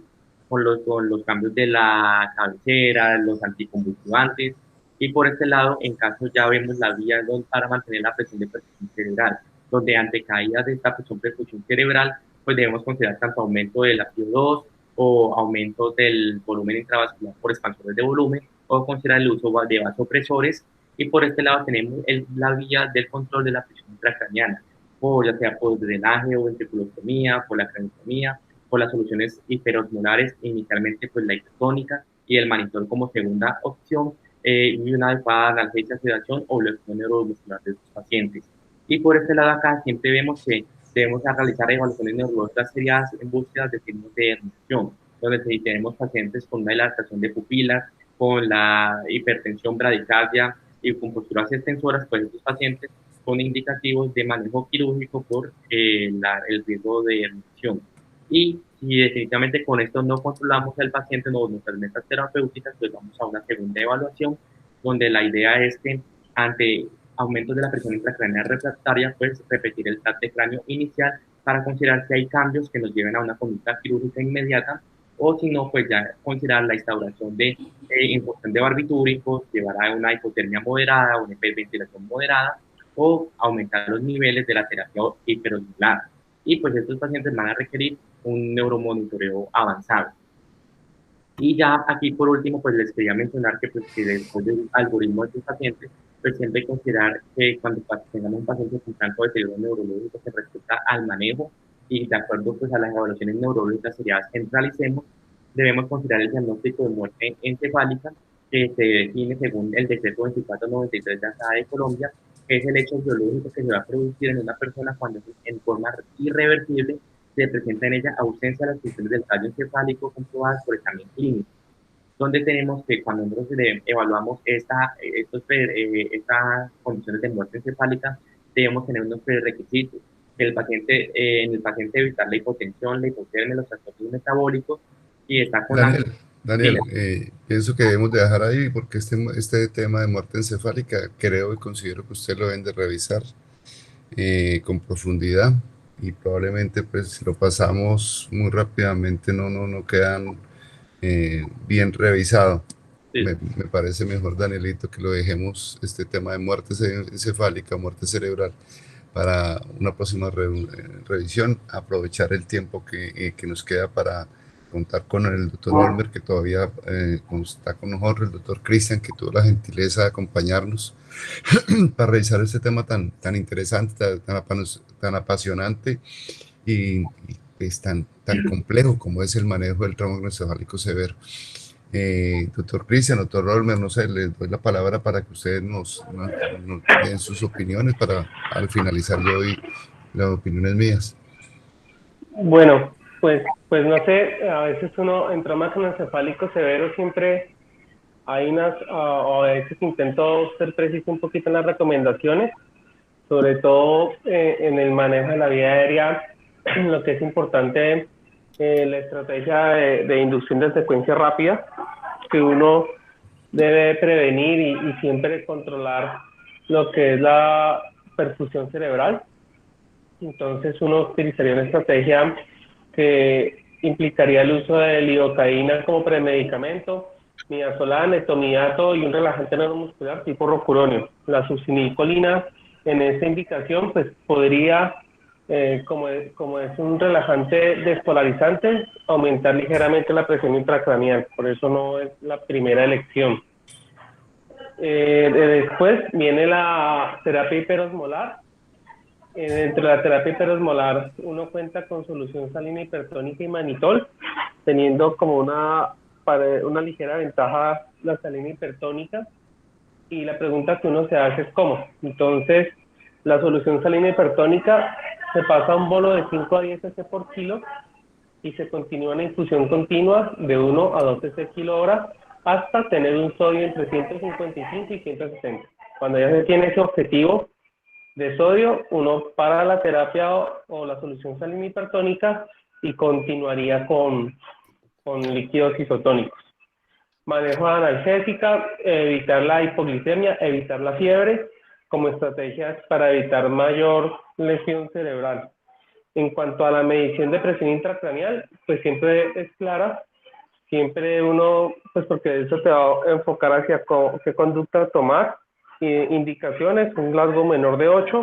con los cambios de la cabecera, los anticonvulsivantes. Y por este lado, en caso ya vemos la vía para mantener la presión de perfusión cerebral, donde ante caída de esta presión de perfusión cerebral, pues debemos considerar tanto aumento de la PO2 o aumento del volumen intravascular por expansores de volumen, o considerar el uso de vasopresores. Y por este lado tenemos la vía del control de la presión intracraniana, o ya sea por drenaje o ventriculostomía, por la craneotomía, por las soluciones hiperosmolares, inicialmente pues la hipertónica y el monitor como segunda opción, y una adecuada analgesia, sedación o bloqueo neuromuscular de estos pacientes. Y por este lado acá siempre vemos que debemos realizar evaluaciones neurológicas serias en búsqueda de signos de herniación, donde si tenemos pacientes con una dilatación de pupilas, con la hipertensión, bradicardia y con posturas extensoras, pues estos pacientes son indicativos de manejo quirúrgico por el riesgo de herniación. Y y definitivamente con esto no controlamos al paciente, no, nuestras metas terapéuticas, pues vamos a una segunda evaluación, donde la idea es que ante aumentos de la presión intracraneal refractaria, pues repetir el TAC de cráneo inicial para considerar si hay cambios que nos lleven a una conducta quirúrgica inmediata, o si no, pues ya considerar la instauración de infusión de barbitúricos, llevar a una hipotermia moderada, una hiperventilación moderada, o aumentar los niveles de la terapia hiperosmolar. Y pues estos pacientes van a requerir un neuromonitoreo avanzado. Y ya aquí por último, pues les quería mencionar que, pues, que después del algoritmo de estos pacientes, pues siempre hay que considerar que cuando tengamos un paciente con tanto deterioro neurológico que respecta al manejo y de acuerdo pues a las evaluaciones neurológicas seriadas que realicemos, debemos considerar el diagnóstico de muerte encefálica que se define según el decreto 2493 de acá de Colombia, que es el hecho biológico que se va a producir en una persona cuando en forma irreversible se presenta en ella ausencia de las funciones del tallo encefálico comprobadas por examen clínico, donde tenemos que cuando nosotros evaluamos estas condiciones de muerte encefálica, debemos tener unos prerequisitos. Que el paciente, en el paciente evitar la hipotensión, la hipotermia, los trastornos metabólicos, y está con la... Daniel, pienso que debemos de dejar ahí porque este tema de muerte encefálica creo y considero que usted lo deben de revisar con profundidad y probablemente pues si lo pasamos muy rápidamente no quedan bien revisado. Sí, Me parece mejor, Danielito, que lo dejemos este tema de muerte encefálica, muerte cerebral, para una próxima revisión, aprovechar el tiempo que nos queda para contar con el doctor Olmer, que todavía está con nosotros, el doctor Cristian, que tuvo la gentileza de acompañarnos para revisar este tema tan interesante, tan apasionante y es tan complejo como es el manejo del trauma encefálico severo. Doctor Cristian, doctor Olmer, no sé, les doy la palabra para que ustedes nos den sus opiniones para al finalizar yo doy las opiniones mías. Bueno, pues no sé, a veces uno en traumas encefálico severo siempre hay o a veces intento ser preciso un poquito en las recomendaciones, sobre todo en el manejo de la vía aérea, lo que es importante, la estrategia de inducción de secuencia rápida, que uno debe prevenir y siempre controlar lo que es la perfusión cerebral. Entonces uno utilizaría una estrategia que implicaría el uso de lidocaína como premedicamento, midazolam, etomidato y un relajante neuromuscular tipo rocuronio. La succinilcolina en esta indicación pues podría, como es un relajante despolarizante, aumentar ligeramente la presión intracraneal. Por eso no es la primera elección. Después viene la terapia hiperosmolar. Dentro de la terapia hiperosmolar uno cuenta con solución salina hipertónica y manitol, teniendo como una ligera ventaja la salina hipertónica, y la pregunta que uno se hace es cómo. Entonces, la solución salina hipertónica se pasa a un bolo de 5 a 10 cc por kilo y se continúa una infusión continua de 1 a 2 cc kilo hora hasta tener un sodio entre 155 y 160. Cuando ya se tiene ese objetivo de sodio, uno para la terapia o la solución salina hipertónica y continuaría con líquidos isotónicos. Manejo de analgésica, evitar la hipoglicemia, evitar la fiebre, como estrategias para evitar mayor lesión cerebral. En cuanto a la medición de presión intracraneal, pues siempre es clara, siempre uno, pues porque eso te va a enfocar hacia qué conducta tomar, indicaciones, un rasgo menor de 8,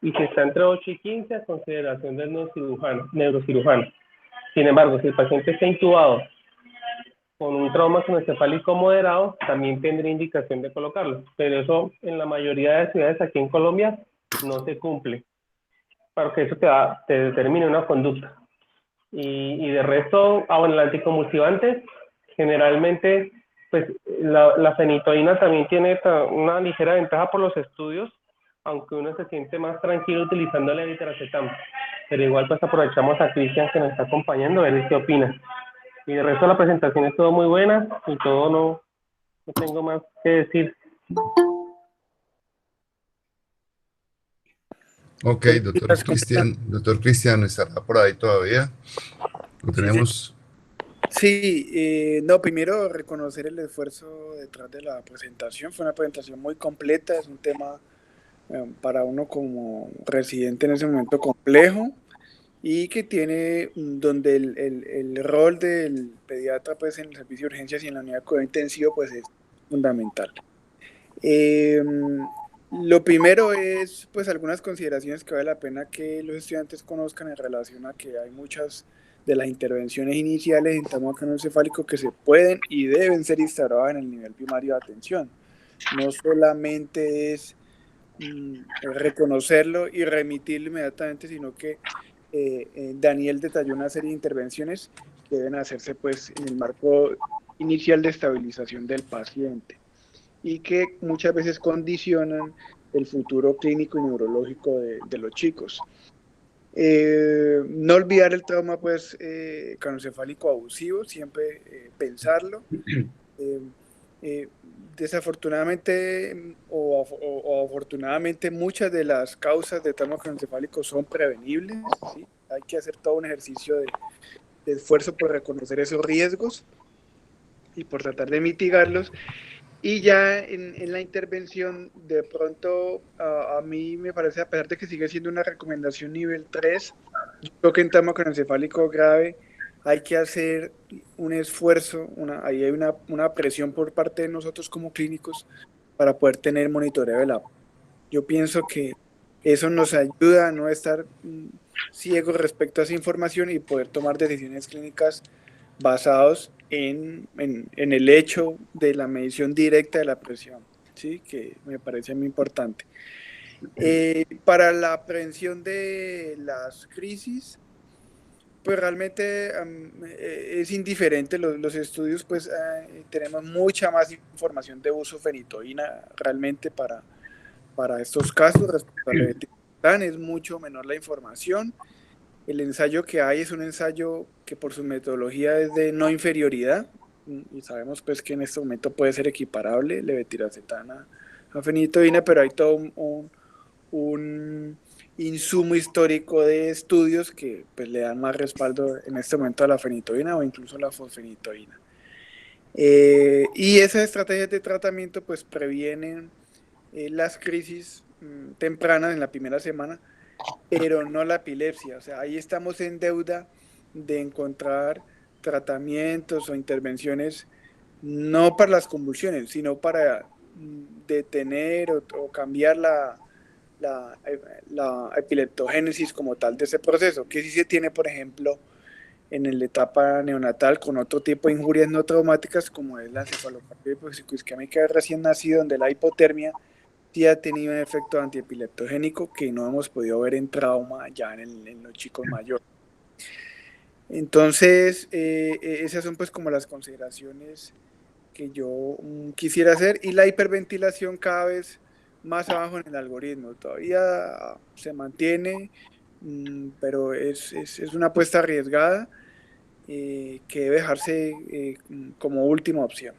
y si está entre 8 y 15, a consideración del neurocirujano. Sin embargo, si el paciente está intubado con un trauma encefálico moderado, también tendría indicación de colocarlo, pero eso en la mayoría de ciudades aquí en Colombia no se cumple, porque eso te determina una conducta. Y de resto, bueno, el anticonvulsivante, generalmente, pues la fenitoína también tiene una ligera ventaja por los estudios, aunque uno se siente más tranquilo utilizando el levetiracetam. Pero igual pues aprovechamos a Cristian que nos está acompañando a ver qué opina. Y de resto la presentación estuvo muy buena y todo no tengo más que decir. Ok, doctor Cristian estará por ahí todavía. Lo tenemos. Sí, no, primero reconocer el esfuerzo detrás de la presentación. Fue una presentación muy completa, es un tema para uno como residente en ese momento complejo y que tiene donde el rol del pediatra pues en el servicio de urgencias y en la unidad de cuidado intensivo pues es fundamental. Lo primero es pues algunas consideraciones que vale la pena que los estudiantes conozcan en relación a que hay muchas de las intervenciones iniciales en trauma craneoencefálico que se pueden y deben ser instauradas en el nivel primario de atención. No solamente es reconocerlo y remitirlo inmediatamente, sino que Daniel detalló una serie de intervenciones que deben hacerse pues en el marco inicial de estabilización del paciente y que muchas veces condicionan el futuro clínico y neurológico de los chicos. No olvidar el trauma pues craneoencefálico abusivo, siempre pensarlo. Desafortunadamente o afortunadamente muchas de las causas de trauma craneoencefálico son prevenibles, ¿sí? Hay que hacer todo un ejercicio de esfuerzo por reconocer esos riesgos y por tratar de mitigarlos. Y ya en la intervención, de pronto, a mí me parece, a pesar de que sigue siendo una recomendación nivel 3, yo creo que en trauma craneoencefálico grave hay que hacer un esfuerzo, ahí hay una presión por parte de nosotros como clínicos para poder tener monitoreo de la. Yo pienso que eso nos ayuda a no estar ciegos respecto a esa información y poder tomar decisiones clínicas basados en el hecho de la medición directa de la presión, ¿sí? Que me parece muy importante. Para la prevención de las crisis, pues realmente es indiferente. Los estudios, pues tenemos mucha más información de uso de fenitoína realmente para estos casos respecto a la es mucho menor la información. El ensayo que hay es un ensayo que por su metodología es de no inferioridad y sabemos pues que en este momento puede ser equiparable levetiracetam a fenitoína, pero hay todo un insumo histórico de estudios que pues le dan más respaldo en este momento a la fenitoína o incluso a la fosfenitoína. Y esas estrategias de tratamiento pues previenen las crisis tempranas en la primera semana, pero no la epilepsia. O sea, ahí estamos en deuda de encontrar tratamientos o intervenciones no para las convulsiones, sino para detener o cambiar la epileptogénesis como tal de ese proceso, que sí se tiene, por ejemplo, en la etapa neonatal con otro tipo de injurias no traumáticas como es la encefalopatia hipoxicoisquémica de recién nacido, donde la hipotermia sí ha tenido un efecto antiepileptogénico que no hemos podido ver en trauma ya en los chicos mayores. Entonces, esas son pues como las consideraciones que yo quisiera hacer, y la hiperventilación cada vez más abajo en el algoritmo. Todavía se mantiene, pero es una apuesta arriesgada que debe dejarse como última opción.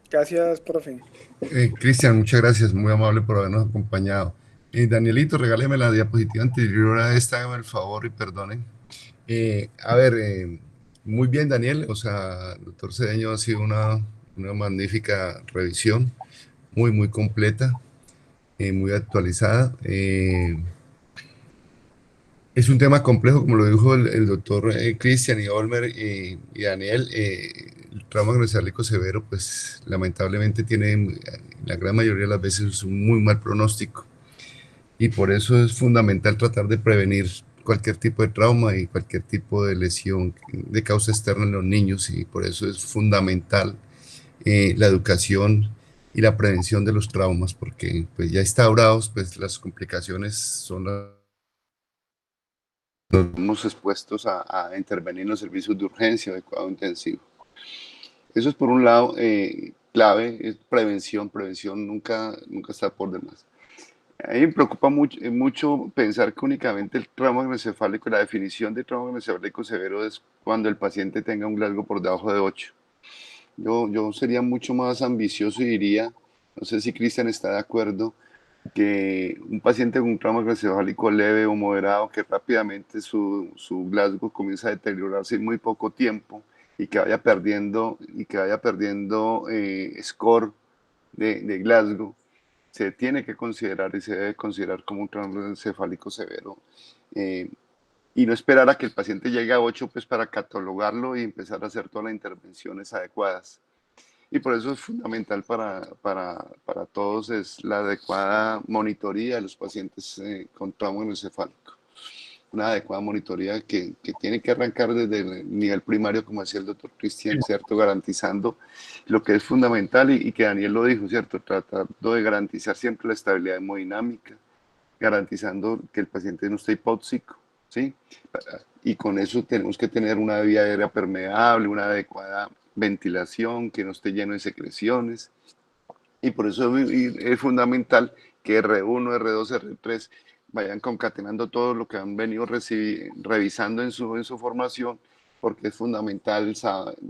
Gracias, profe. Cristian, muchas gracias, muy amable por habernos acompañado. Danielito, regáleme la diapositiva anterior a esta, hágame el favor y perdone. A ver, muy bien, Daniel, o sea, el doctor Cedeño ha sido una magnífica revisión, muy completa, muy actualizada. Es un tema complejo, como lo dijo el doctor Cristian y Olmer y Daniel. El trauma craneoencefálico severo, pues lamentablemente tiene, la gran mayoría de las veces, un muy mal pronóstico. Y por eso es fundamental tratar de prevenir cualquier tipo de trauma y cualquier tipo de lesión de causa externa en los niños. Y por eso es fundamental la educación y la prevención de los traumas, porque pues ya instaurados, pues las complicaciones son las estamos expuestos a intervenir en los servicios de urgencia o de cuidado intensivo. Eso es por un lado clave, es prevención nunca está por demás. A mí me preocupa mucho pensar que únicamente el trauma craneoencefálico, la definición de trauma craneoencefálico severo es cuando el paciente tenga un Glasgow por debajo de 8. Yo sería mucho más ambicioso y diría, no sé si Cristian está de acuerdo, que un paciente con un trauma craneoencefálico leve o moderado, que rápidamente su Glasgow comienza a deteriorarse en muy poco tiempo y que vaya perdiendo score de Glasgow, se tiene que considerar y se debe considerar como un trauma encefálico severo. Y no esperar a que el paciente llegue a 8 pues, para catalogarlo y empezar a hacer todas las intervenciones adecuadas. Y por eso es fundamental para todos es la adecuada monitoría de los pacientes con trauma encefálico. Una adecuada monitoría que tiene que arrancar desde el nivel primario, como decía el doctor Cristian, ¿cierto? Garantizando lo que es fundamental y que Daniel lo dijo, ¿cierto? Tratando de garantizar siempre la estabilidad hemodinámica, garantizando que el paciente no esté hipóxico, ¿sí? Y con eso tenemos que tener una vía aérea permeable, una adecuada ventilación, que no esté lleno de secreciones. Y por eso es fundamental que R1, R2, R3 vayan concatenando todo lo que han venido revisando en su formación, porque es fundamental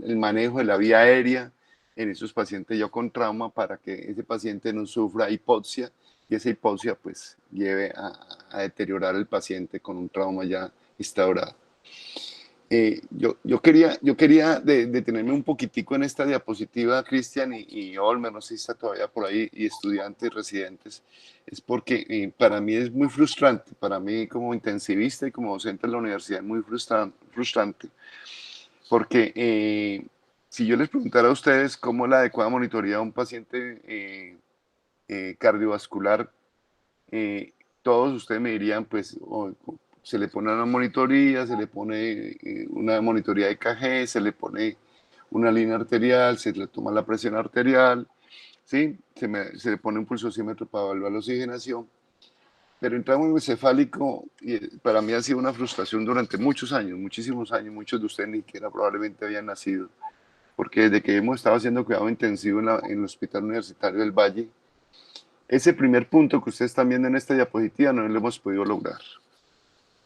el manejo de la vía aérea en esos pacientes ya con trauma para que ese paciente no sufra hipoxia y esa hipoxia pues lleve a deteriorar el paciente con un trauma ya instaurado. Yo quería detenerme un poquitico en esta diapositiva, Cristian y Olmer, no sé si está todavía por ahí, y estudiantes, residentes, es porque para mí es muy frustrante, para mí como intensivista y como docente de la universidad es muy frustrante, porque si yo les preguntara a ustedes cómo la adecuada monitoría de un paciente cardiovascular, todos ustedes me dirían, pues, se le pone una monitoría, se le pone una monitoría de EKG, se le pone una línea arterial, se le toma la presión arterial, ¿sí? Se le pone un pulsosímetro para evaluar la oxigenación. Pero el trauma encefálico para mí ha sido una frustración durante muchos años, muchísimos años, muchos de ustedes ni siquiera probablemente habían nacido, porque desde que hemos estado haciendo cuidado intensivo en el Hospital Universitario del Valle, ese primer punto que ustedes están viendo en esta diapositiva no lo hemos podido lograr.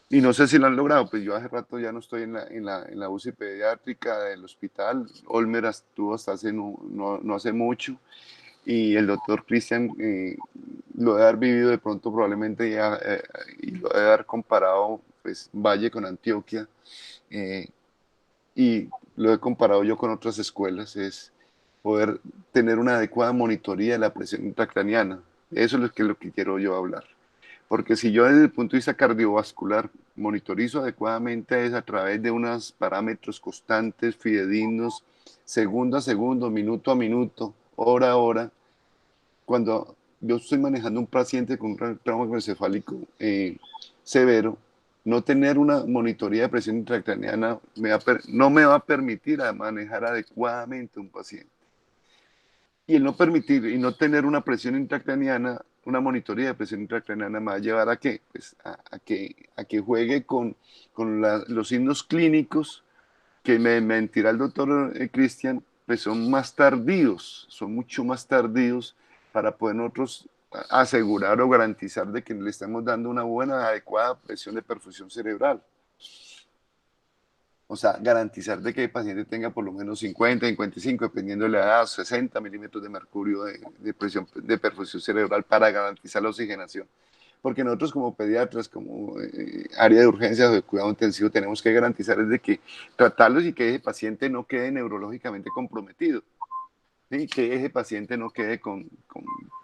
Y no sé si lo han logrado, pues yo hace rato ya no estoy en la UCI pediátrica del hospital. Olmer estuvo hasta hace no hace mucho. Y el doctor Cristian lo debe haber vivido de pronto probablemente ya, y lo debe haber comparado pues Valle con Antioquia. Y lo he comparado yo con otras escuelas, es poder tener una adecuada monitoría de la presión intracraniana. Eso es lo que quiero yo hablar. Porque si yo desde el punto de vista cardiovascular monitorizo adecuadamente es a través de unos parámetros constantes, fidedignos, segundo a segundo, minuto a minuto, hora a hora, cuando yo estoy manejando un paciente con un trauma encefálico severo, no tener una monitoría de presión intracraneana no me va a permitir manejar adecuadamente un paciente. Y el no permitir y no tener una presión intracraneana, una monitoría de presión intracraneana me va a llevar a qué? Pues a que juegue con los signos clínicos que me mentirá el doctor Cristian, pues son más tardíos, son mucho más tardíos para poder nosotros asegurar o garantizar de que le estamos dando una buena, adecuada presión de perfusión cerebral. O sea, garantizar de que el paciente tenga por lo menos 50, 55, dependiendo de la edad, 60 milímetros de mercurio de presión de perfusión cerebral para garantizar la oxigenación. Porque nosotros como pediatras, como área de urgencias o de cuidado intensivo, tenemos que garantizar es de que tratarlos y que ese paciente no quede neurológicamente comprometido. ¿Sí? Que ese paciente no quede con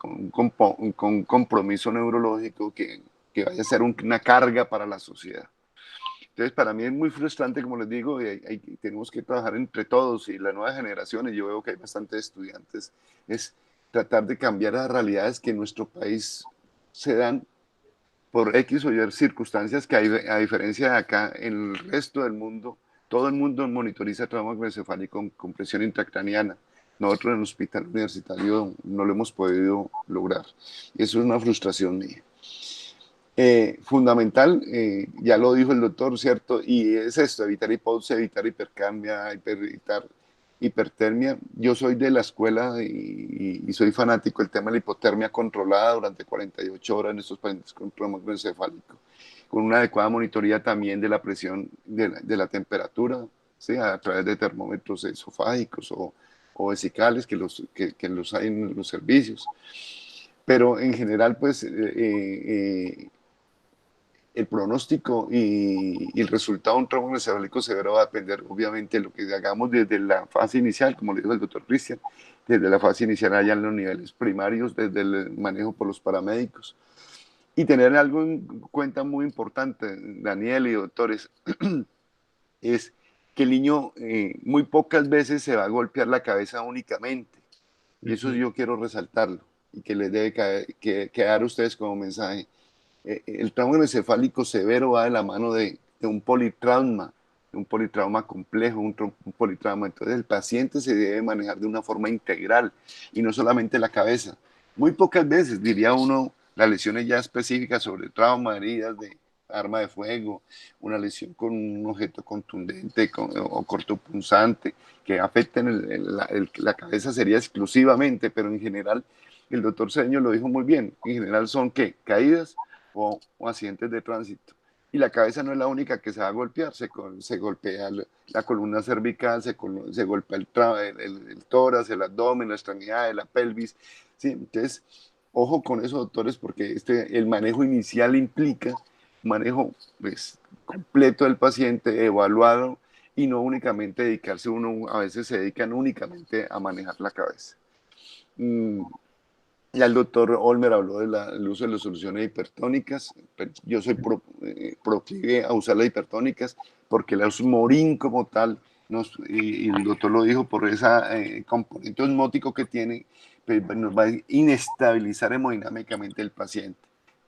un compromiso neurológico que vaya a ser una carga para la sociedad. Entonces, para mí es muy frustrante, como les digo, y tenemos que trabajar entre todos y las nuevas generaciones. Yo veo que hay bastantes estudiantes, es tratar de cambiar las realidades que en nuestro país se dan por X o Y circunstancias que a diferencia de acá, en el resto del mundo, todo el mundo monitoriza trauma craneoencefálico con presión intracraniana. Nosotros en el hospital universitario no lo hemos podido lograr. Y eso es una frustración mía. Fundamental, ya lo dijo el doctor, ¿cierto? Y es esto, evitar hipoxia, evitar hipercambia, evitar hipertermia. Yo soy de la escuela y soy fanático del tema de la hipotermia controlada durante 48 horas en estos pacientes con trauma encefálico, con una adecuada monitoría también de la presión, de la temperatura, ¿sí? A través de termómetros esofágicos o vesicales que los hay en los servicios. pero en general, pues, el pronóstico y el resultado de un trauma encefálico severo va a depender, obviamente, de lo que hagamos desde la fase inicial, como le dijo el doctor Cristian, desde la fase inicial allá en los niveles primarios, desde el manejo por los paramédicos. Y tener algo en cuenta muy importante, Daniel y doctores, es que el niño muy pocas veces se va a golpear la cabeza únicamente. Y eso yo quiero resaltarlo y que les debe quedar a ustedes como mensaje. El trauma encefálico severo va de la mano de un politrauma complejo, un politrauma. Entonces el paciente se debe manejar de una forma integral y no solamente la cabeza. Muy pocas veces, diría uno, las lesiones ya específicas sobre trauma, heridas de arma de fuego, una lesión con un objeto contundente o cortopunzante que afecten la cabeza sería exclusivamente, pero en general el doctor Cedeño lo dijo muy bien, en general son ¿qué? Caídas o accidentes de tránsito. Y la cabeza no es la única que se va a golpear, se golpea la columna cervical, se golpea el tórax, el abdomen, la extremidad, la pelvis. ¿Sí? Entonces, ojo con eso, doctores, porque el manejo inicial implica un manejo pues, completo del paciente, evaluado, y no únicamente dedicarse uno, a veces se dedican únicamente a manejar la cabeza. Ya el doctor Olmer habló del uso de las soluciones hipertónicas. Yo soy proclive a usar las hipertónicas porque el osmorín como tal, y el doctor lo dijo, por ese componente osmótico que tiene, pues, nos va a inestabilizar hemodinámicamente el paciente.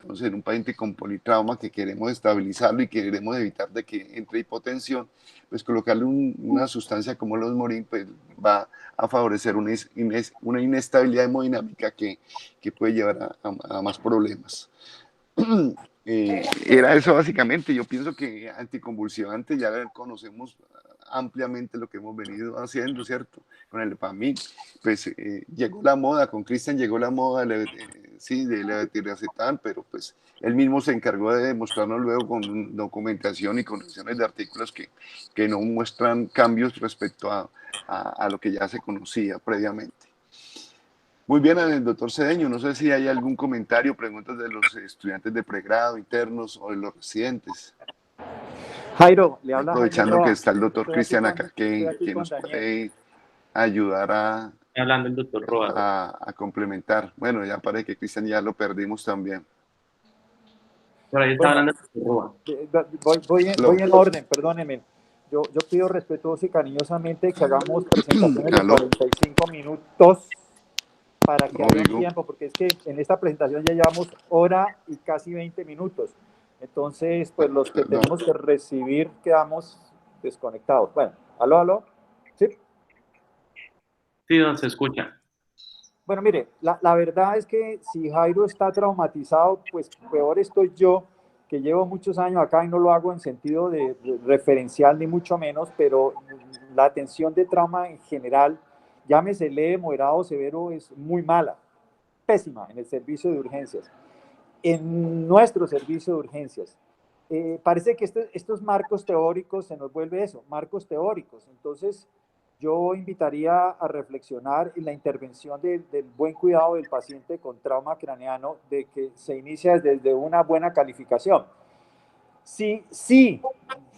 Entonces, en un paciente con politrauma que queremos estabilizarlo y queremos evitar de que entre hipotensión, pues colocarle una sustancia como el osmorín pues, va a favorecer una inestabilidad hemodinámica que puede llevar a más problemas. Era eso básicamente. Yo pienso que anticonvulsivante ya conocemos ampliamente lo que hemos venido haciendo, ¿cierto? Con el Epamil, pues llegó la moda, con Cristian llegó la moda sí, de levetiracetam, pero pues él mismo se encargó de demostrarnos luego con documentación y conexiones de artículos que no muestran cambios respecto a lo que ya se conocía previamente. Muy bien, el doctor Cedeño, no sé si hay algún comentario, preguntas de los estudiantes de pregrado, internos o de los residentes. Jairo, le habla aprovechando Jaime que Roa. está el doctor Cristian acá, que nos Daniel. puede ayudar Hablando el doctor Roa. a complementar. Bueno, ya parece que Cristian ya lo perdimos también. Por ahí está hablando el doctor Roa. Voy en orden, perdónenme. Yo pido respetuoso y cariñosamente que hagamos presentaciones de 45 minutos para que haya un tiempo, porque es que en esta presentación ya llevamos hora y casi 20 minutos. Entonces, pues los que tenemos que recibir quedamos desconectados. Bueno, aló, ¿sí? Sí, don, se escucha. Bueno, mire, la verdad es que si Jairo está traumatizado, pues peor estoy yo, que llevo muchos años acá y no lo hago en sentido de referencial ni mucho menos, pero la atención de trauma en general, llámese leve, moderado o severo, es muy mala, pésima en el servicio de urgencias. En nuestro servicio de urgencias, parece que estos marcos teóricos se nos vuelve eso, marcos teóricos. Entonces, yo invitaría a reflexionar en la intervención del buen cuidado del paciente con trauma craneano, de que se inicia desde una buena calificación. Sí,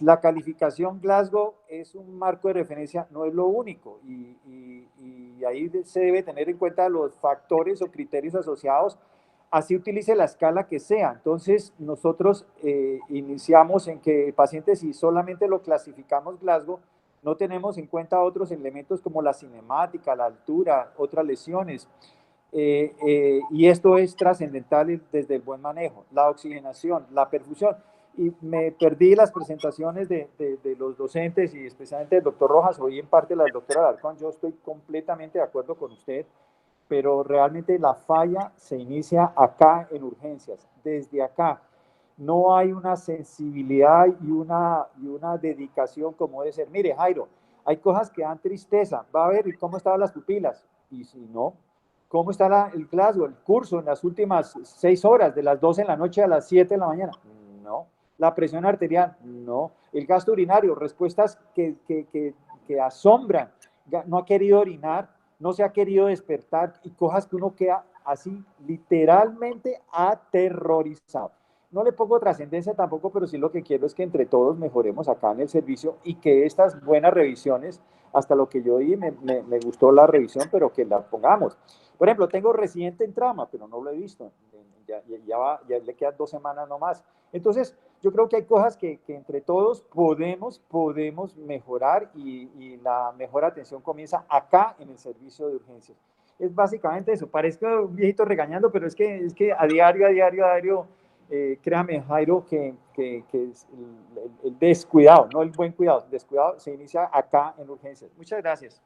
la calificación Glasgow es un marco de referencia, no es lo único, y ahí se debe tener en cuenta los factores o criterios asociados, así utilice la escala que sea. Entonces, nosotros iniciamos en que el paciente, si solamente lo clasificamos Glasgow, no tenemos en cuenta otros elementos como la cinemática, la altura, otras lesiones. Y esto es trascendental desde el buen manejo, la oxigenación, la perfusión. Y me perdí las presentaciones de los docentes y especialmente del doctor Rojas, oí en parte la del doctor Alarcón. Yo estoy completamente de acuerdo con usted, pero realmente la falla se inicia acá en urgencias, desde acá. No hay una sensibilidad y una dedicación como debe ser. Mire, Jairo, hay cosas que dan tristeza. Va a ver, ¿y cómo estaban las pupilas? Y si no, ¿cómo está el Glasgow, el curso en las últimas 6 horas, de las 12 de la noche a las 7 de la mañana? No. La presión arterial, no. El gasto urinario, respuestas que asombran. No ha querido orinar, no se ha querido despertar, y cosas que uno queda así literalmente aterrorizado. No le pongo trascendencia tampoco, pero sí lo que quiero es que entre todos mejoremos acá en el servicio y que estas buenas revisiones, hasta lo que yo di, me gustó la revisión, pero que la pongamos. Por ejemplo, tengo residente en trama, pero no lo he visto. Ya le quedan 2 semanas nomás. Entonces, yo creo que hay cosas que entre todos podemos mejorar y la mejor atención comienza acá en el servicio de urgencias. Es básicamente eso. Parezco un viejito regañando, pero es que a diario, créame, Jairo, que es el descuidado, no el buen cuidado, el descuidado se inicia acá en urgencias. Muchas gracias.